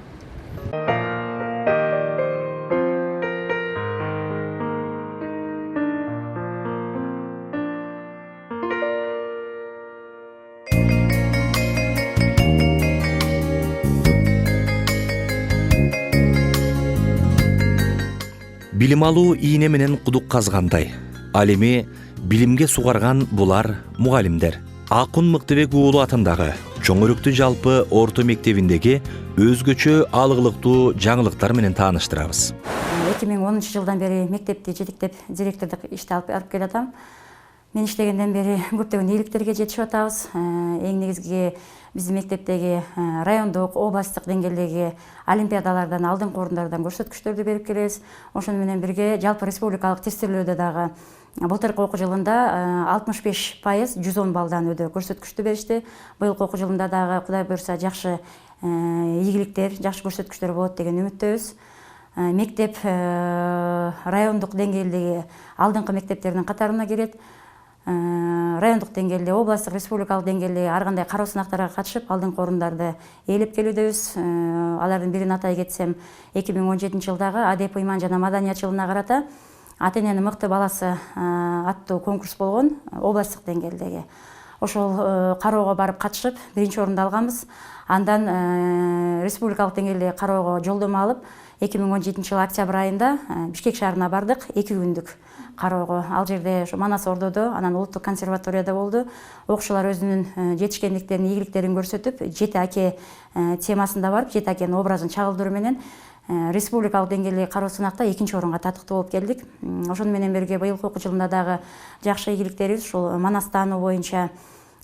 Билим алуу ийне менен кудук казгандай. Ал эми билимге сугарган булар мугалимдер. Акун Мыктыбек уулу атындагы Чоң Өрүктү жалпы орто мектебиндеги өзгөчө алыгылыктуу жаңылыктар менен тааныштырабыз. 2010-жылдан бери мектепти жетектеп директордук ишти алып келе атам. Мен иштегенден бери көптөгөн ийгиликтерге жетишип атабыз. Эң негизги биздин мектептеги райондук, областтык деңгээлдеги олимпиадалардан, алдыңкы орундардан көрсөткүчтөрдү берип келебиз. Ошону менен бирге жалпы республикалык тестилөөдө дагы былтыркы окуу жылында 65% 110 баллдан өдө көрсөткүчтү беришти. Быйылкы окуу жылында дагы Кудай буйрса жакшы ийгиликтер, жакшы көрсөткүчтөр болот деген үмүттөбүз. Мектеп райондук деңгээлдеги алдыңкы мектептердин катарына кирет. Райондук деңгээлде, областтык, республикалык деңгээлде ар кандай кароо сынактарга катышып, алдыңкы орундарды ээлеп келүүдөбүз. Алардын бирин атай кетсем, 2017 жылдагы адеп, ыйман жана маданият жылына карата ата эненин мыкты баласы аттуу конкурс болгон областтык деңгээлдеги. Ошол кароого барып катышып, биринчи орунду алганбыз. Андан республикалык деңгээлде кароого жолдомо алып, 2017 жыл октябрь айында Бишкек шаарына бардык, 2 күндүк кароого. Ал жерде Манас Ордодо, анан улуттук консерваторияда болду. Окуучулар өзүнүн жетишкендиктерин, ийгиликтерин көрсөтүп, Жети аке темасында барып, Жети акенин образын чагылдыруу менен республикалык деңгээлдеги кароо сынакта 2-чи орунга татыктуу болуп келдик. Ошону менен бирге быйылкы окуу жылында дагы жакшы ийгиликтерибиз ушул Манас таануу боюнча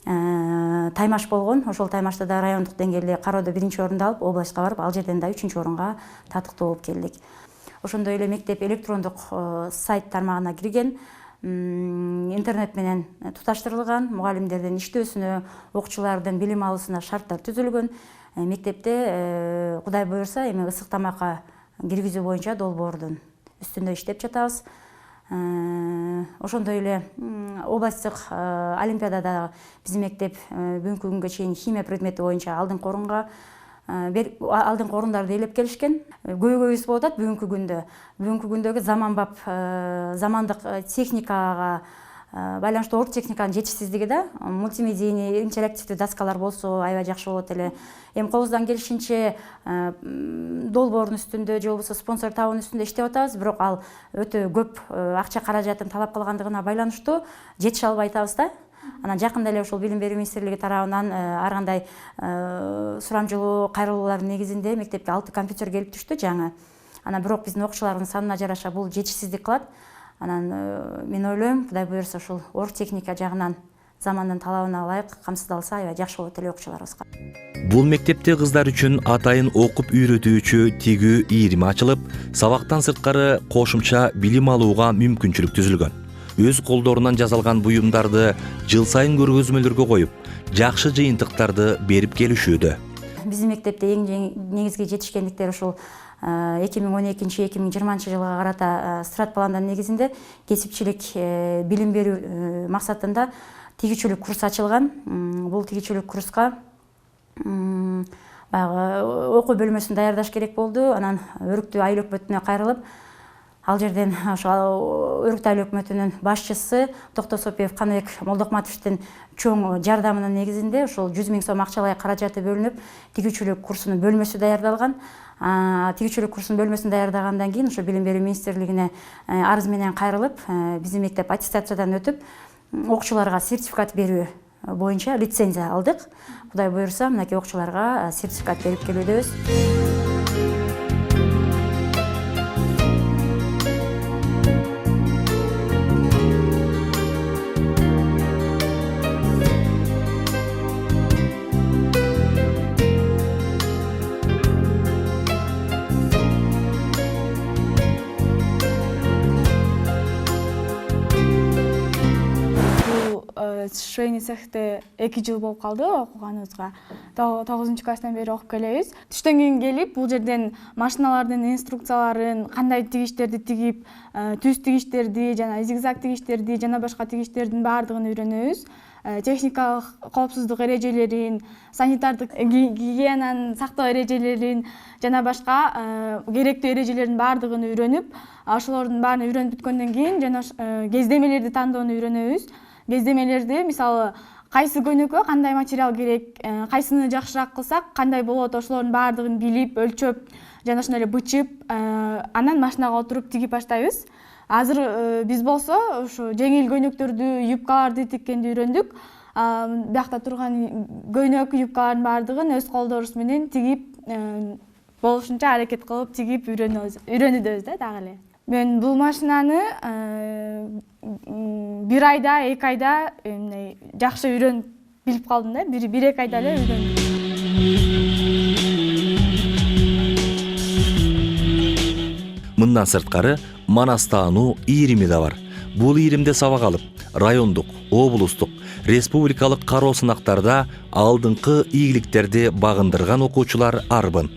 таймаш болгон. Ошол таймашта да райондук деңгээлде кароодо 1-чи орунду алып, областка барып, ал жерден да 3-чү орунга татыктуу болуп келдик. Ошондой эле мектеп электрондук сайт тармагына кирген, интернет менен туташтырылган, мугалимдердин иштөөсүнө, окуучулардын билим алуусуна шарттар түзүлгөн. Мектепте Кудай буйрса эми ысык тамакка киргизүү боюнча долбоордун үстүндө иштеп жатабыз. Ошондой эле областтык олимпиадада биздин мектеп бүгүнкү күнгө чейин химия предмети боюнча алдыңкы орундарды ээлеп келишкен. Көйгөйүбүз болуп атат бүгүнкү күндөгү замандык техникага байланыштуу орто техниканын жетишсиздиги да, мультимедийный, интерактивдүү доскалар болсо аябай жакшы болот эле. Эми колубуздан келишинче долбоордун үстүндө же болбосо спонсор табуунун үстүндө иштеп атабыз, бирок ал өтө көп акча каражатын талап кылгандыгына байланыштуу жетише албай атабыз да. Анан жакында эле ушул Билим берүү министрлиги тарабынан ар кандай сурамжылоо, кайрылуулардын негизинде мектепке 6 компьютер келип түштү жаңы. Анан бирок биздин окуучулардын санына жараша бул жетишсиздик кылат. Анан мен ойлойм, Кудай буйрса ушул орто техника жагынан замандын талабына ылайык камсыздалса аябай жакшы болот эле окуучуларыбызга. Бул мектепте кыздар үчүн атайын окуп үйрөтүүчү тигүү ийрими ачылып, сабактан сырткары кошумча билим алууга мүмкүнчүлүк түзүлгөн. Өз колдорунан жасалган буюмдарды жыл сайын көргөзмөлөргө коюп, жакшы жыйынтыктарды берип келишүүдө. Биздин мектепте эң негизги жетишкендиктер ушул 2012-2020 жылга карата стратегиялык пландын негизинде кесипчилик билим берүү максатында тигүүчүлүк курс ачылган. Бул тигүүчүлүк курска баягы окуу бөлмөсүн даярдаш керек болду. Анан Өрүктүү айыл өкмөтүнө кайрылып, ал жерден ошол Өрүктүү айыл өкмөтүнүн башчысы Токтор Сопиев Каныбек Молдокматовдун чоң жардамынын негизинде ошол 100 000 сом акчалай каражаты бөлүнүп, тигүүчүлүк курсунун бөлмөсү даярдалган. Тигүүчүлүк курсунун бөлмөсүн даярдагандан кийин ошо Билим берүү министрлигине арыз менен кайрылып, биздин мектеп аттестациядан өтүп, окуучуларга сертификат берүү боюнча лицензия алдык. Кудай буйрса, мынакей окуучуларга сертификат берип келүүбүз. Швейный цехте 2 жыл болуп калды окуганыбызга. 9-класстан бери окуп келебиз. Түштөн кийин келип, бул жерден машиналардын инструкцияларын, кандай тигиштерди тигип, түз тигиштерди, жана зигзаг тигиштерди, жана башка тигиштердин баардыгын үйрөнөбүз. Техникалык коопсуздук эрежелерин, санитардык гигиенанын сактоо эрежелерин, жана башка керектүү эрежелердин баардыгын үйрөнүп, ошолордун баарын үйрөнүп бүткөндөн кийин жана кездемелерди тандоону үйрөнөбүз. Кездемелерди, мисалы, кайсы көнөккө кандай материал керек, кайсыны жакшыраак кылсак кандай болот, ошолордун баардыгын билип, өлчөп, жана ошондой эле бычып, анан машинага отуруп тигип баштайбыз. Азыр биз болсо ушу жеңил көйнөктөрдү, юбкаларды тиккенди үйрөндүк. Биякта турган көйнөк, юбкалардын баардыгын өз колдорубуз менен тигип, болушунча аракет кылып тигип үйрөнүбүз да дагы эле. Мен бул машинаны 1 айда, 2 айда жакшы үйрөнүп билип калдым да, 1-2 айда эле үйрөндүм. Мындан сырткары Манастаану ийрими да бар. Бул ийримде сабак алып, райондук, облустук, республикалык кароо сынактарда алдыңкы ийгиликтерди багындырган окуучулар арбын.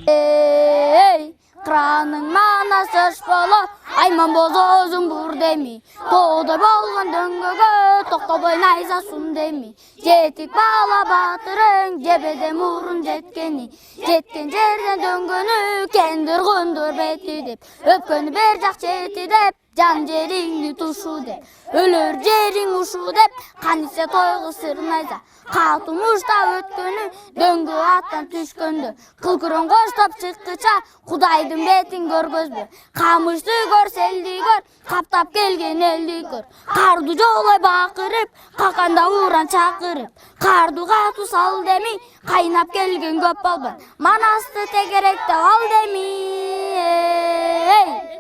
Краның манас өш боло, айман болсо өзүң бур деми. Тоодой болгон дөңгөгө, токтобой найза сун деми. Жетик бала батырың, жебеде мурун жеткени. Жеткен жерден дөңгөнү, кендир кундур бети деп. Өпкөнү бер жак чети деп, жан жериңди тушу деп. Өлөр жериң ушу деп, канисе тойгу сыр найза. Катуу мушта өткөнү, дөңгө аттан түшкөндө. Кылкырын коштоп чыккыча, Кудайдын бетин көргөзбө. Камышты көр, селди көр, каптап келген элди көр. Карду жолой бакырып, каканда уран чакырып. Карду катуу сал деми, кайнап келген көп болбон. Манасты тегеректе ал деми.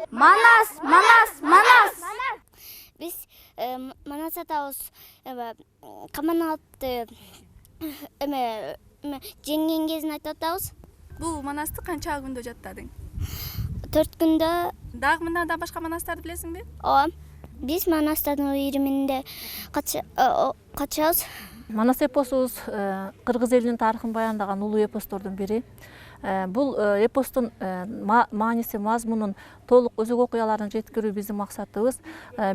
Манас, манас, манас. Биз манас атабыз каманалапты жеңген кезин айтып атабыз. Бул манасты канча күндө жаттадың? 4 күндө. Дагы мындан да башка манастарды билесиңби? Ооба. Биз манастардын ийриминде качабыз. Манас эпосубуз кыргыз элинин тарыхын баяндаган улуу эпостордун бири. Бул эпостун мааниси, мазмунун толук өзөк окуяларын жеткирүү биздин максатыбыз.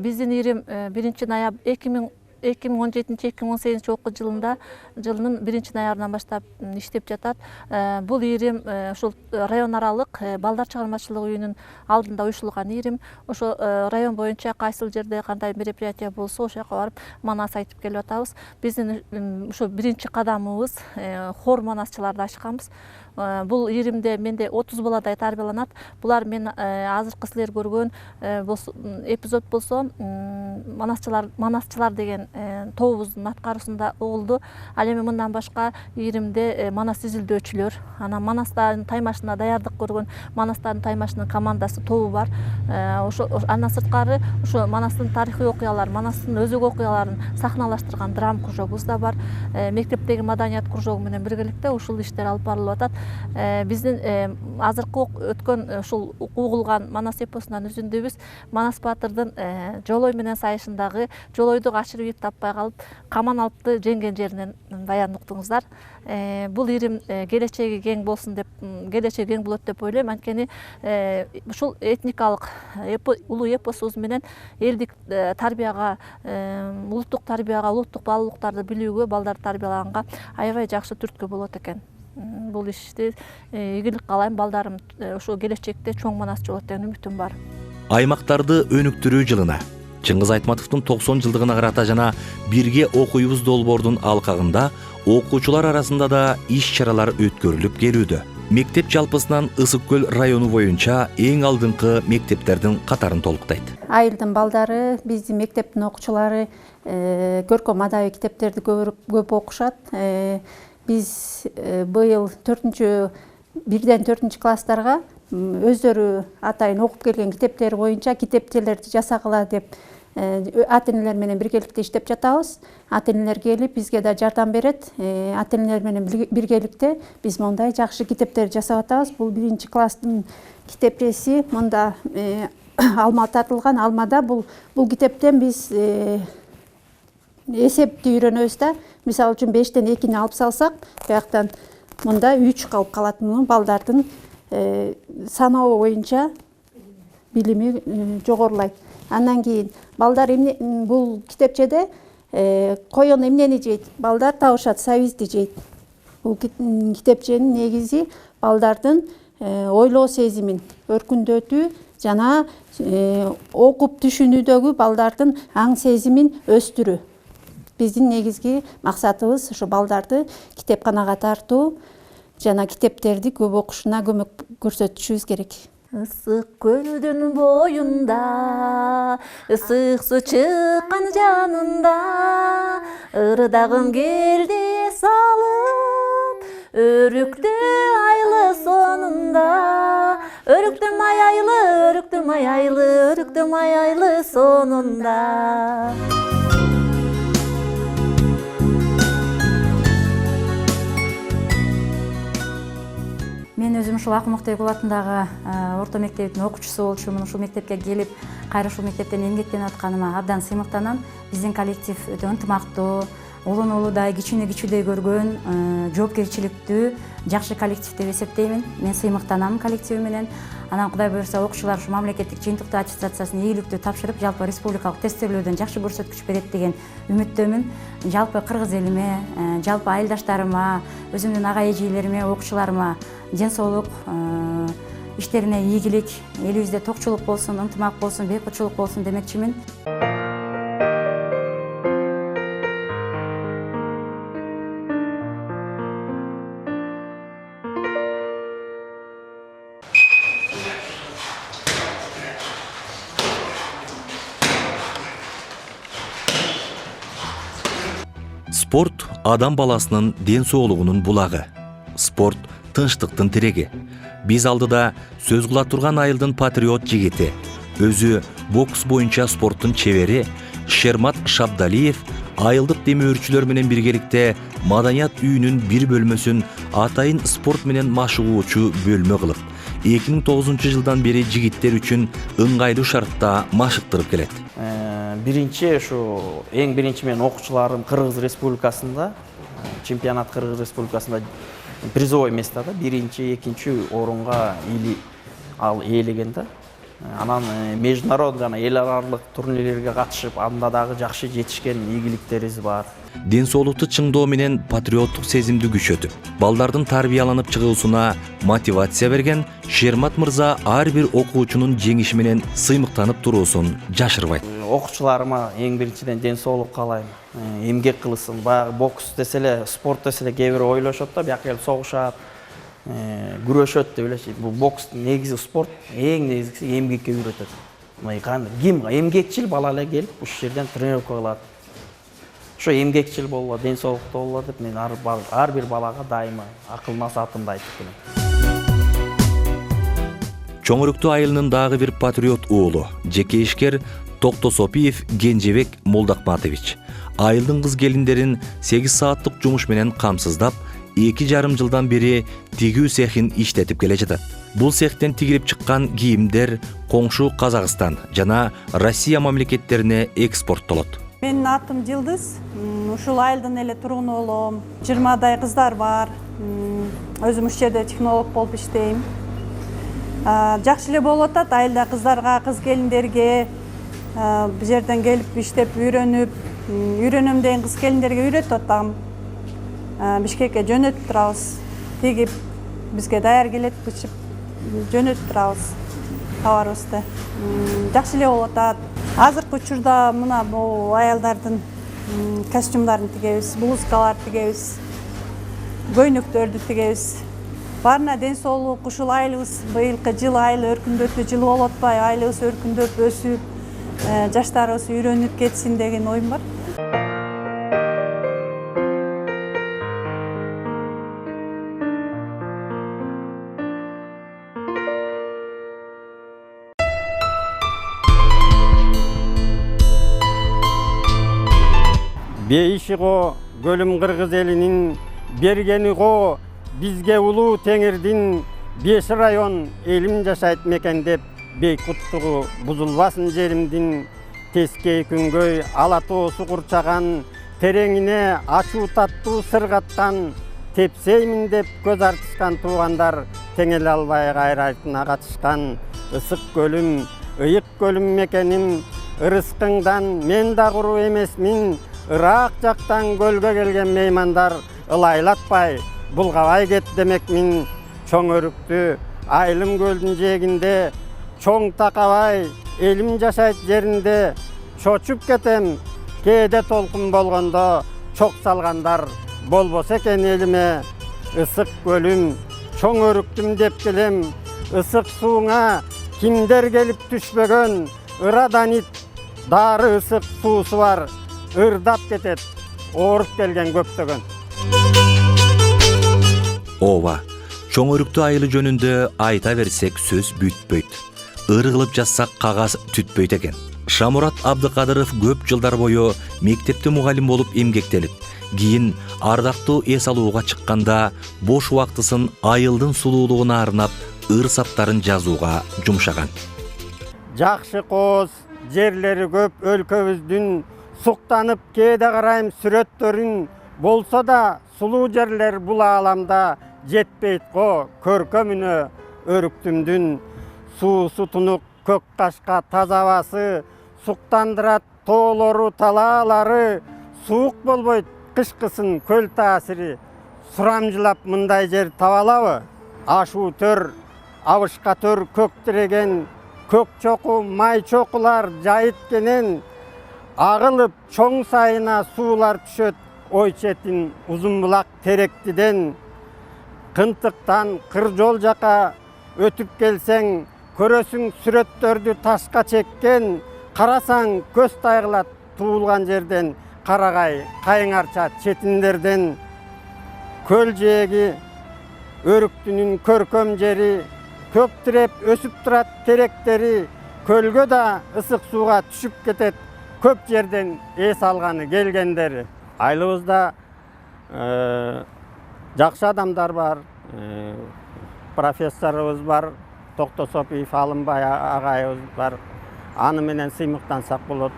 Биздин ийрим 1 ноябрь 2017-2018 окуу жылынын 1 ноябрынан баштап иштеп жатат. Бул ийрим ушул район аралык балдар чыгармачылык үйүнүн алдында уюшулган ийрим. Ошо район боюнча кайсыл жерде кандай мероприятие болсо ошол жака барып манас айтып келип атабыз. Биздин ушу биринчи кадамыбыз хор манасчыларды ачканбыз. Бул ийримде менде 30 баладай тарбияланат. Булар мен азыркы силер көргөн эпизод болсо манасчылар деген тобубуздун аткаруусунда болду. Ал эми мындан башка ийримде манас изилдөөчүлөр, анан манастардын таймашына даярдык көргөн манастардын таймашынын командасы тобу бар. Ошо андан сырткары ошо манастын тарыхый окуяларын, манастын өзөк окуяларын сахналаштырган драм кружогубуз да бар. Мектептеги маданият кружогу менен биргеликте ушул иштер алып барылып атат. биздин азыркы өткөн ушул угулган Манас эпосунан үзүндүбүз Манас баатырдын жолой менен сайышындагы жолойду качырып ип таппай калып Каман алпты жеңген жеринен баян уктуңуздар. Бул ирим келечеги кең болсун деп, келечеги кең болот деп ойлойм. Анткени ушул этникалык улуу эпосубуз менен элдик тарбияга, улуттук тарбияга, улуттук баалуулуктарды билүүгө, балдарды тарбиялаганга аябай жакшы түрткү болот экен. Бул ишти ийгилик каалайм, балдарым ошол келечекте чоң манасчы болот деген үмүтүм бар. Аймактарды өнүктүрүү жылына Чыңгыз Айтматовдун 90 жылдыгына карата жана бирге окуйбуз долбоордун алкагында окуучулар арасында да иш-чаралар өткөрүлүп келүүдө. Мектеп жалпысынан Ысык Көл району боюнча эң алдыңкы мектептердин катарын толуктайт. Айылдын балдары, биздин мектептин окуучулары көркөм адабий китептерди көп окушат. Биз быйыл 1-4 класстарга өздөрү атайын окуп келген китептер боюнча китепчелерди жасагыла деп ата-энелер менен биргеликте иштеп жатабыз. Ата-энелер келип бизге да жардам берет. Ата-энелер менен биргеликте биз мондай жакшы китептерди жасап атабыз. Бул 1 класстын китепчеси монда алма тартылган. Алмада бул китептен биз эсепти үйрөнөбүз да. Мисалы үчүн 5-тен 2-ни алып салсак, бияктан мында 3 калып калат. Балдардын саноо боюнча билими жогорулайт. Андан кийин балдар бул китепчеде коен эмнени жейт? Балдар табышат, сабизди жейт. Бул китепченин негизи балдардын ойлоо сезимин өркүндөтүү жана окуп түшүнүүдөгү балдардын аң сезимин өстүрүү. Биздин негизги максатыбыз ошо балдарды китепканага тартуу жана китептерди көп окушуна көмөк көрсөтүшүбүз керек. Ысык көлдүн боюнда, ысык суу чыккан жанында, ырдагым келди салып, өрүктү айлы сонунда. Өрүктүм аяйлы, өрүктүм аяйлы, өрүктүм аяйлы сонунда. Мен өзүм ушул Акмыктай Кул атындагы орто мектептин окуучусу болчумун. Ушул мектепке келип, кайра ушул мектептен эмгектенип атканыма абдан сыймыктанам. Биздин коллектив өтө ынтымактуу, улуудай, кичүүнөй көргөн, жоопкерчиликтүү, жакшы коллектив деп эсептеймин. Мен сыймыктанам коллективи менен. Анан Кудай буюрса окуучулар ушу мамлекеттик жыйынтыктоо аттестациясын ийгиликтүү тапшырып, жалпы республикалык тестөөлөрдөн жакшы көрсөткүч берет деген үмүттөмүн. Жалпы кыргыз элиме, жалпы айылдаштарыма, өзүмдүн ага эжелериме, окуучуларыма ден соолук, иштерине ийгилик, элибизде токчулук болсун, ынтымак болсун, бейкучулук болсун демекчимин. Спорт адам баласынын ден соолугунун булагы. Спорт тынчтыктын тиреги. Биз алдыда сөз кыла турган айылдын патриот жигити, өзү бокс боюнча спорттун чебери Шермат Шабдалиев айылдык демөөрчүлөр менен биргеликте маданият үйүнүн бир бөлмөсүн атайын спорт менен машыгуучу бөлмө кылып, 2009 жылдан бери жигиттер үчүн ыңгайлуу шартта машыктырып келет. Биринчи эң биринчи менин окуучуларым Кыргыз Республикасында, чемпионат Кыргыз Республикасында призовой местада биринчи, экинчи орунга ээлеген да. Анан международный жана эл аралык турнирлерге катышып, анда дагы жакшы жетишкен ийгиликтерибиз бар. Ден соолукту чыңдоо менен патриоттук сезимди күчөтүп, балдардын тарбияланып чыгуусуна мотивация берген Шермат мырза ар бир окуучунун жеңиши менен сыймыктанып туруусун жашырбайт. Окуучуларыма эң биринчиден ден соолук каалайм. Эмгек кылсын. Баягы бокс десе эле, спорт десе эле кээ бир ойлошот да, бияка келип согушат, күрөшөт деп элечи. Бул бокстун негизи спорт, эң негизгиси эмгекке үйрөтөт. Ким эмгекчил бала эле келип ушул жерден тренировка кылат. Ошо эмгекчил боло, ден соолуктуу боло деп мен ар бир балага дайыма акыл насаатымды айтып келем. Чоңөрүктүү айылынын дагы бир патриот уулу, жеке ишкер Токтосопиев Генжебек Молдакматович айылдын кыз келиндерин 8 сааттык жумуш менен камсыздап, 2,5 жылдан бери тигүү цехин иштетип келе жатат. Бул цехтен тигирип чыккан кийимдер коңшу Казакстан жана Россия мамлекеттерине экспорттолот. Менин атым Жылдыз. Ушул айылдын эле тургуну болом. 20дай кыздар бар. Өзүм ушул жерде технолог болуп иштейм. Жакшы эле болуп атат. Айылда кыздарга, кыз келиндерге бул жерден келип иштеп үйрөнүп, үйрөнөм деген кыз келиндерге үйрөтүп атам. Бишкекке жөнөтүп турабыз. Тигип бизге даяр келет, бычып жөнөтүп турабыз товарыбызды. Жакшы эле болуп атат. Азыркы учурда мына бул аялдардын костюмдарын тигебиз, блузкаларды тигебиз, көйнөктөрдү тигебиз. Барына ден соолук, ушул айылыбыз быйылкы жыл айыл өркүндөтүү жылы болуп атпайбы, айылыбыз өркүндөп өсүп, жаштарыбыз үйрөнүп кетсин деген оюм бар. Бейишиго көлүм кыргыз элинин бергениго бизге улуу теңирдин 5 район элим жашайт мекен деп бейкуттугу бузулбасын жеримдин тескей күнгөй ала тоосу курчаган тереңине ачуу таттуу сыр каткан тепсеймин деп көз артышкан туугандар теңеле албай кайрайтына катышкан ысык көлүм ыйык көлүм мекеним ырыскыңдан мен да куру эмесмин. Ырак жактан көлгө келген меймандар ылайлатпай булгабай кет демекмин. Чоң өрүктү айылым көлдүн жээгинде чоң такабай элим жашайт жеринде чочуп кетем кээде толкун болгондо чок салгандар болбосо экен элиме. Ысык көлүм чоң өрүктүм деп келем, ысык сууңа кимдер келип түшпөгөн, ырадан ит дары ысык суусу бар. Ырдап кетет, ооруп келген көптөгөн. Ооба, чоң өрүктүү айылы жөнүндө айта берсек сөз бүтпөйт. Ыр кылып жазсак кагаз түтпөйт экен. Шамурат Абдыкадыров көп жылдар бою мектепте мугалим болуп эмгектелип, кийин ардактуу эс алууга чыкканда бош убактысын айылдын сулуулугуна арнап ыр саптарын жазууга жумшаган. Жакшы кооз жерлери көп өлкөбүздүн, суктанып кээде карайм сүрөттөрүн, болсо да сулуу жерлер бул ааламда жетпейт го көркөмүнө өрүктүмдүн. Суусу тунук көк кашка таза абасы, суктандырат тоолору талаалары, суук болбойт кышкысын көл таасири. Сурамжылап мындай жер табалабы? Ашуу төр, абышка төр көк тиреген, көк чоку май чокулар жайыт кенен, агылып чоң сайына суулар түшөт ой четин узун булак теректиден. Кынтыктан кыр жол жака өтүп келсең, көрөсүң сүрөттөрдү ташка чеккен, карасаң көз тайгылат туулган жерден, карагай кайыңарча четиндерден. Көл жээги өрүктүнүн көркөм жери, көк тиреп өсүп турат теректери, көлгө да ысык сууга түшүп кетет көп жерден эс алганы келгендери. Айылыбызда жакшы адамдар бар, профессорубуз бар, Токтосопиев Алымбай агайыбыз бар. Аны менен сыймыктансак болот.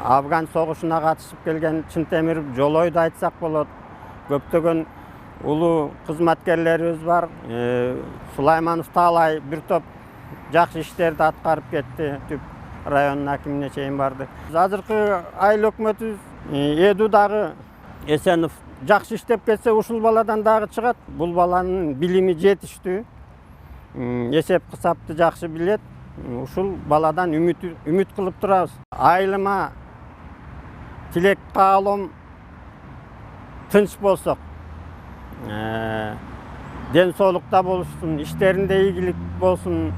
Афган согушуна катышып келген Чынтемиров Жолойду айтсак болот. Көптөгөн улуу кызматкерлерибиз бар. Сулайманов Таалай бир топ жакшы иштерди аткарып кетти. Түп районун акимине чейин барды. Азыркы айыл өкмөтүбүз Эду дагы Эсенов жакшы иштеп кетсе ушул баладан дагы чыгат. Бул баланын билими жетиштүү. Эсеп кысапты жакшы билет. Ушул баладан үмүт кылып турабыз. Айылыма тилек каалом тынч болсок, ден соолукта болушун, иштеринде ийгилик болсун.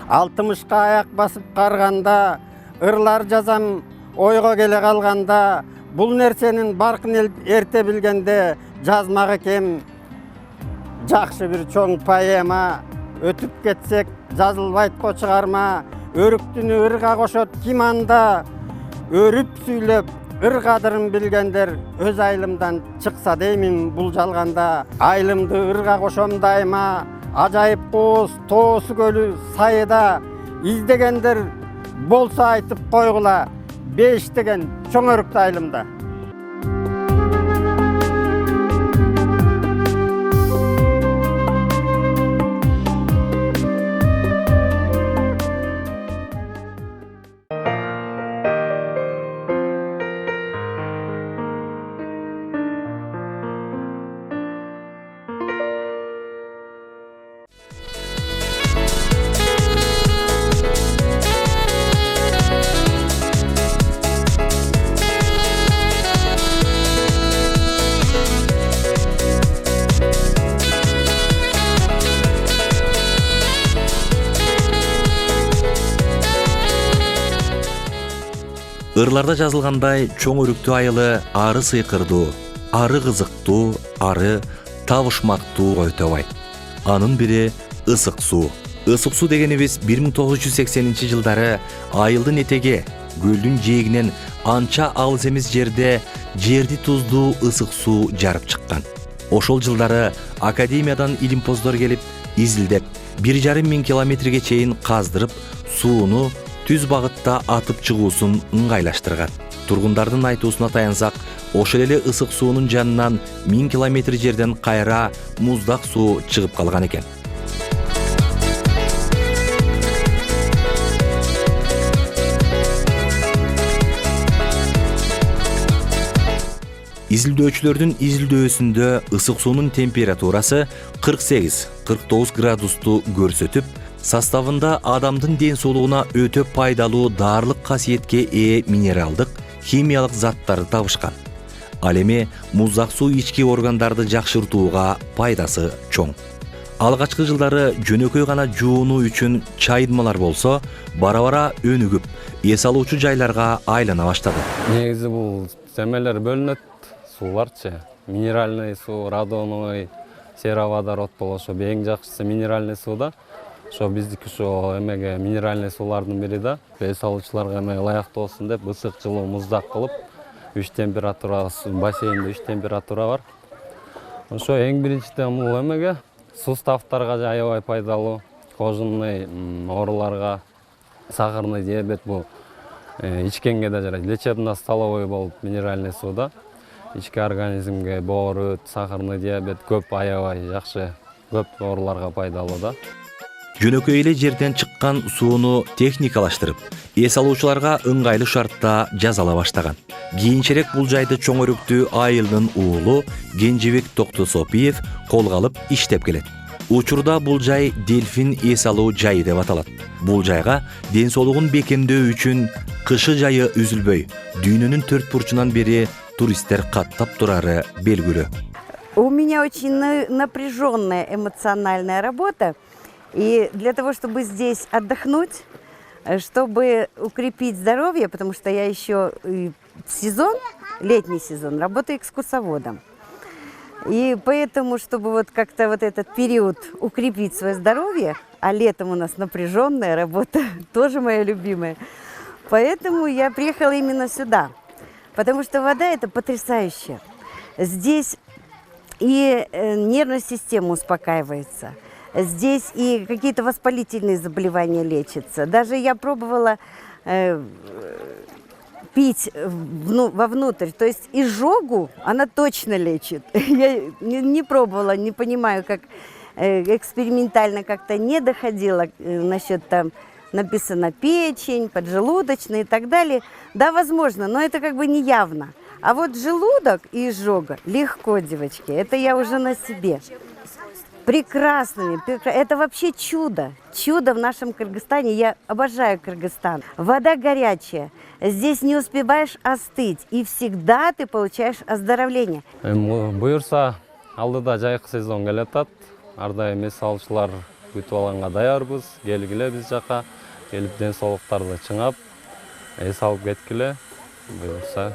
60-ка аяк басып карганда, ырлар жазам ойго келе калганда, бул нерсенин баркын эрте билгенде жазмак экем. Жакшы бир чоң поэма, өтүп кетсек жазылбайт го чыгарма, өрүктүнү ырга кошот ким анда, өрүп сүйлөп ыр кадырын билгендер өз айылымдан чыкса деймин бул жалганда. Айылымды ырга кошом дайыма, ажайып кооз тоосу көлү сайыда. Издегендер болса айтып койгула, беш деген чоң өрүктү айылымда. Ырларда жазылгандай чоң өрүктүү айылы ары сыйкырдуу, ары кызыктуу, ары табышмактуу көтөбай. Анын бири ысык суу. Ысык суу дегенибиз 1980-жылдары айылдын этеги, көлдүн жээгинен анча алыс эмес жерде жерди туздуу ысык суу жарып чыккан. Ошол жылдары академиядан илимпоздор келип, изилдеп, 1,5 километрге чейин каздырып, сууну түз багытта атып чыгуусун ыңгайлаштырган. Тургундардын айтуусуна таянсак, ошол эле ысык суунун жанынан 1000 километр жерден кайра муздак суу чыгып калган экен. Изилдөөчүлөрдүн изилдөөсүндө ысык суунун температурасы 48-49 градусту көрсөтүп, составында адамдын ден соолугуна өтө пайдалуу daарлык касиетке ээ минералдык, химиялык заттарды табышкан. Ал эми муздак суу ички органдарды жакшыртууга пайдасы чоң. Алгачкы жылдары жөнөкөй гана жуунуу үчүн чайдмалар болсо, бара-бара өнүгүп, эс алуучу жайларга айлана баштады. Негизи бул семелер бөлүнөт, сууларчы. Минеральный суу, радоновый, сероводород болот. Эң жакшысы минеральный сууда. Ошо биздики ошо эмеге минеральный суулардын бири да. Эс алуучуларга эме ылайыктуу болсун деп ысык, жылуу, муздак кылып 3 температура, бассейнде 3 температура бар. Ошо эң биринчиден бул эмеге суставтарга аябай пайдалуу. Кожный ооруларга, сахарный диабет бул ичкенге да жарайт. Лечебно-столовый болуп минеральный сууда. Ички организмге боорут, сахарный диабет көп аябай жакшы, көп ооруларга пайдалуу да. Жөнөкөй эле жерден чыккан сууну техникалаштырып, эс алуучуларга ыңгайлуу шартта жазала баштаган. Кийинчерээк бул жайды чоң өрүктүү айылдын уулу Кенжебек Токтосопиев колго алып иштеп келет. Учурда бул жай Дельфин эс алуу жайы деп аталат. Бул жайга ден соолугун бекемдөө үчүн кышы жайы үзүлбөй, дүйнөнүн 4 бурчунан бери туристтер каттап турары белгилүү. У меня очень напряженная эмоциональная работа. И для того, чтобы здесь отдохнуть, чтобы укрепить здоровье, потому что я еще сезон, летний сезон, работаю экскурсоводом. И поэтому, чтобы вот как-то вот этот период укрепить свое здоровье, а летом у нас напряженная работа, тоже моя любимая, поэтому я приехала именно сюда. Потому что вода это потрясающая. Здесь и нервная система успокаивается. Здесь и какие-то воспалительные заболевания лечатся. Даже я пробовала пить вовнутрь, то есть изжогу она точно лечит. Я не пробовала, не понимаю, как экспериментально как-то не доходила насчет там написано печень, поджелудочная и так далее. Да, возможно, но это как бы не явно. А вот желудок и изжога легко, девочки, это я уже на себе. Прекрасными. Это вообще чудо. Чудо в нашем Кыргызстане. Я обожаю Кыргызстан. Вода горячая. Здесь не успеваешь остыть. И всегда ты получаешь оздоровление. Буюрса, алдыда жайкы сезон келатат. Ар дайым эс алуучулар күтүп алганга даярбыз. Келгиле биз жака. Келип ден соолуктарды чыңап, эс алып кеткиле. Буюрса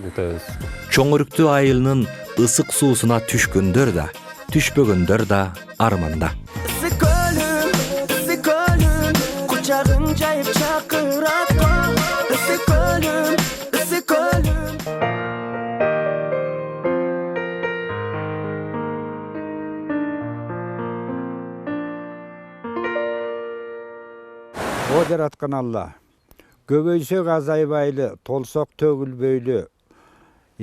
күтөбүз. Чоң өрүктүү айылынын ысык суусуна түшкөндөр да, түшпөгөндөр да арманда. Ысык көлүм, кучагын жайып чакырат. Ысык көлүм, О жараткан Алла, көбөйсөк азайбайлы, толсок төгүлбөйлү,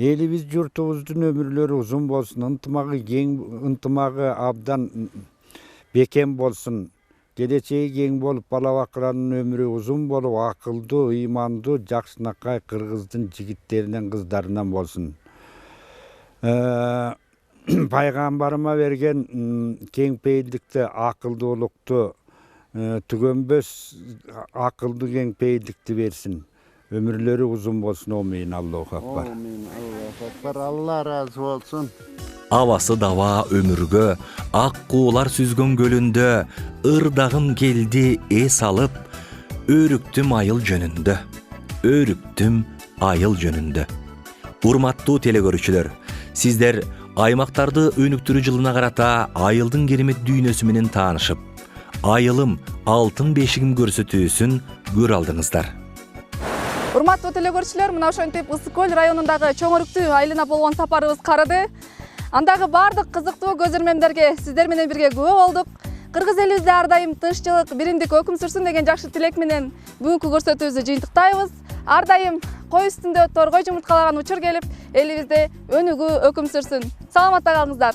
элибиз журтубуздун өмүрлөрү узун болсун, ынтымагы абдан бекем болсун, келечеги кең болуп, бала бакыранын өмүрү узун болуп, акылдуу, ыймандуу, жакшынакай кыргыздын жигиттеринен, кыздарынан болсун. Пайгамбарыма берген кең пейилдикти, акылдуулукту, түгөнбөс акылдуу кең пейилдикти берсин. Өмүрлөрү узун болсун. Амин. Аллаху акбар. Амин. Аллаху акбар. Алла разы болсун. Абасы даба өмүргө, ак куулар сүзгөн көлүндө, ырдагым келди эс алып, өрүктүм айыл жөнүндө. Өрүктүм айыл жөнүндө. Урматтуу телекөрүүчүлөр, сиздер аймактарды өнүктүрүү жылына карата айылдын керемет дүйнөсү менен таанышып, айылым алтын бешигим көрсөтүүсүн көрө алдыңыздар. Урматтуу телекөрүүчүлөр, мына ошентип Ысык Көл районундагы Чоңөрүктү айылына болгон сапарыбыз карады. Андагы бардык кызыктуу көзөрмөмдөргө сиздер менен бирге күбө болдук. Кыргыз элибизде ар дайым тынччылык, биримдик өкүм сүрсүн деген жакшы тилек менен бүгүнкү көрсөтүүбүздү жыйынтыктайбыз. Ар дайым кой үстүндө торгой жумурткалаган учур келип, элибизде өнүгүү өкүм сүрсүн. Саламатта калыңыздар.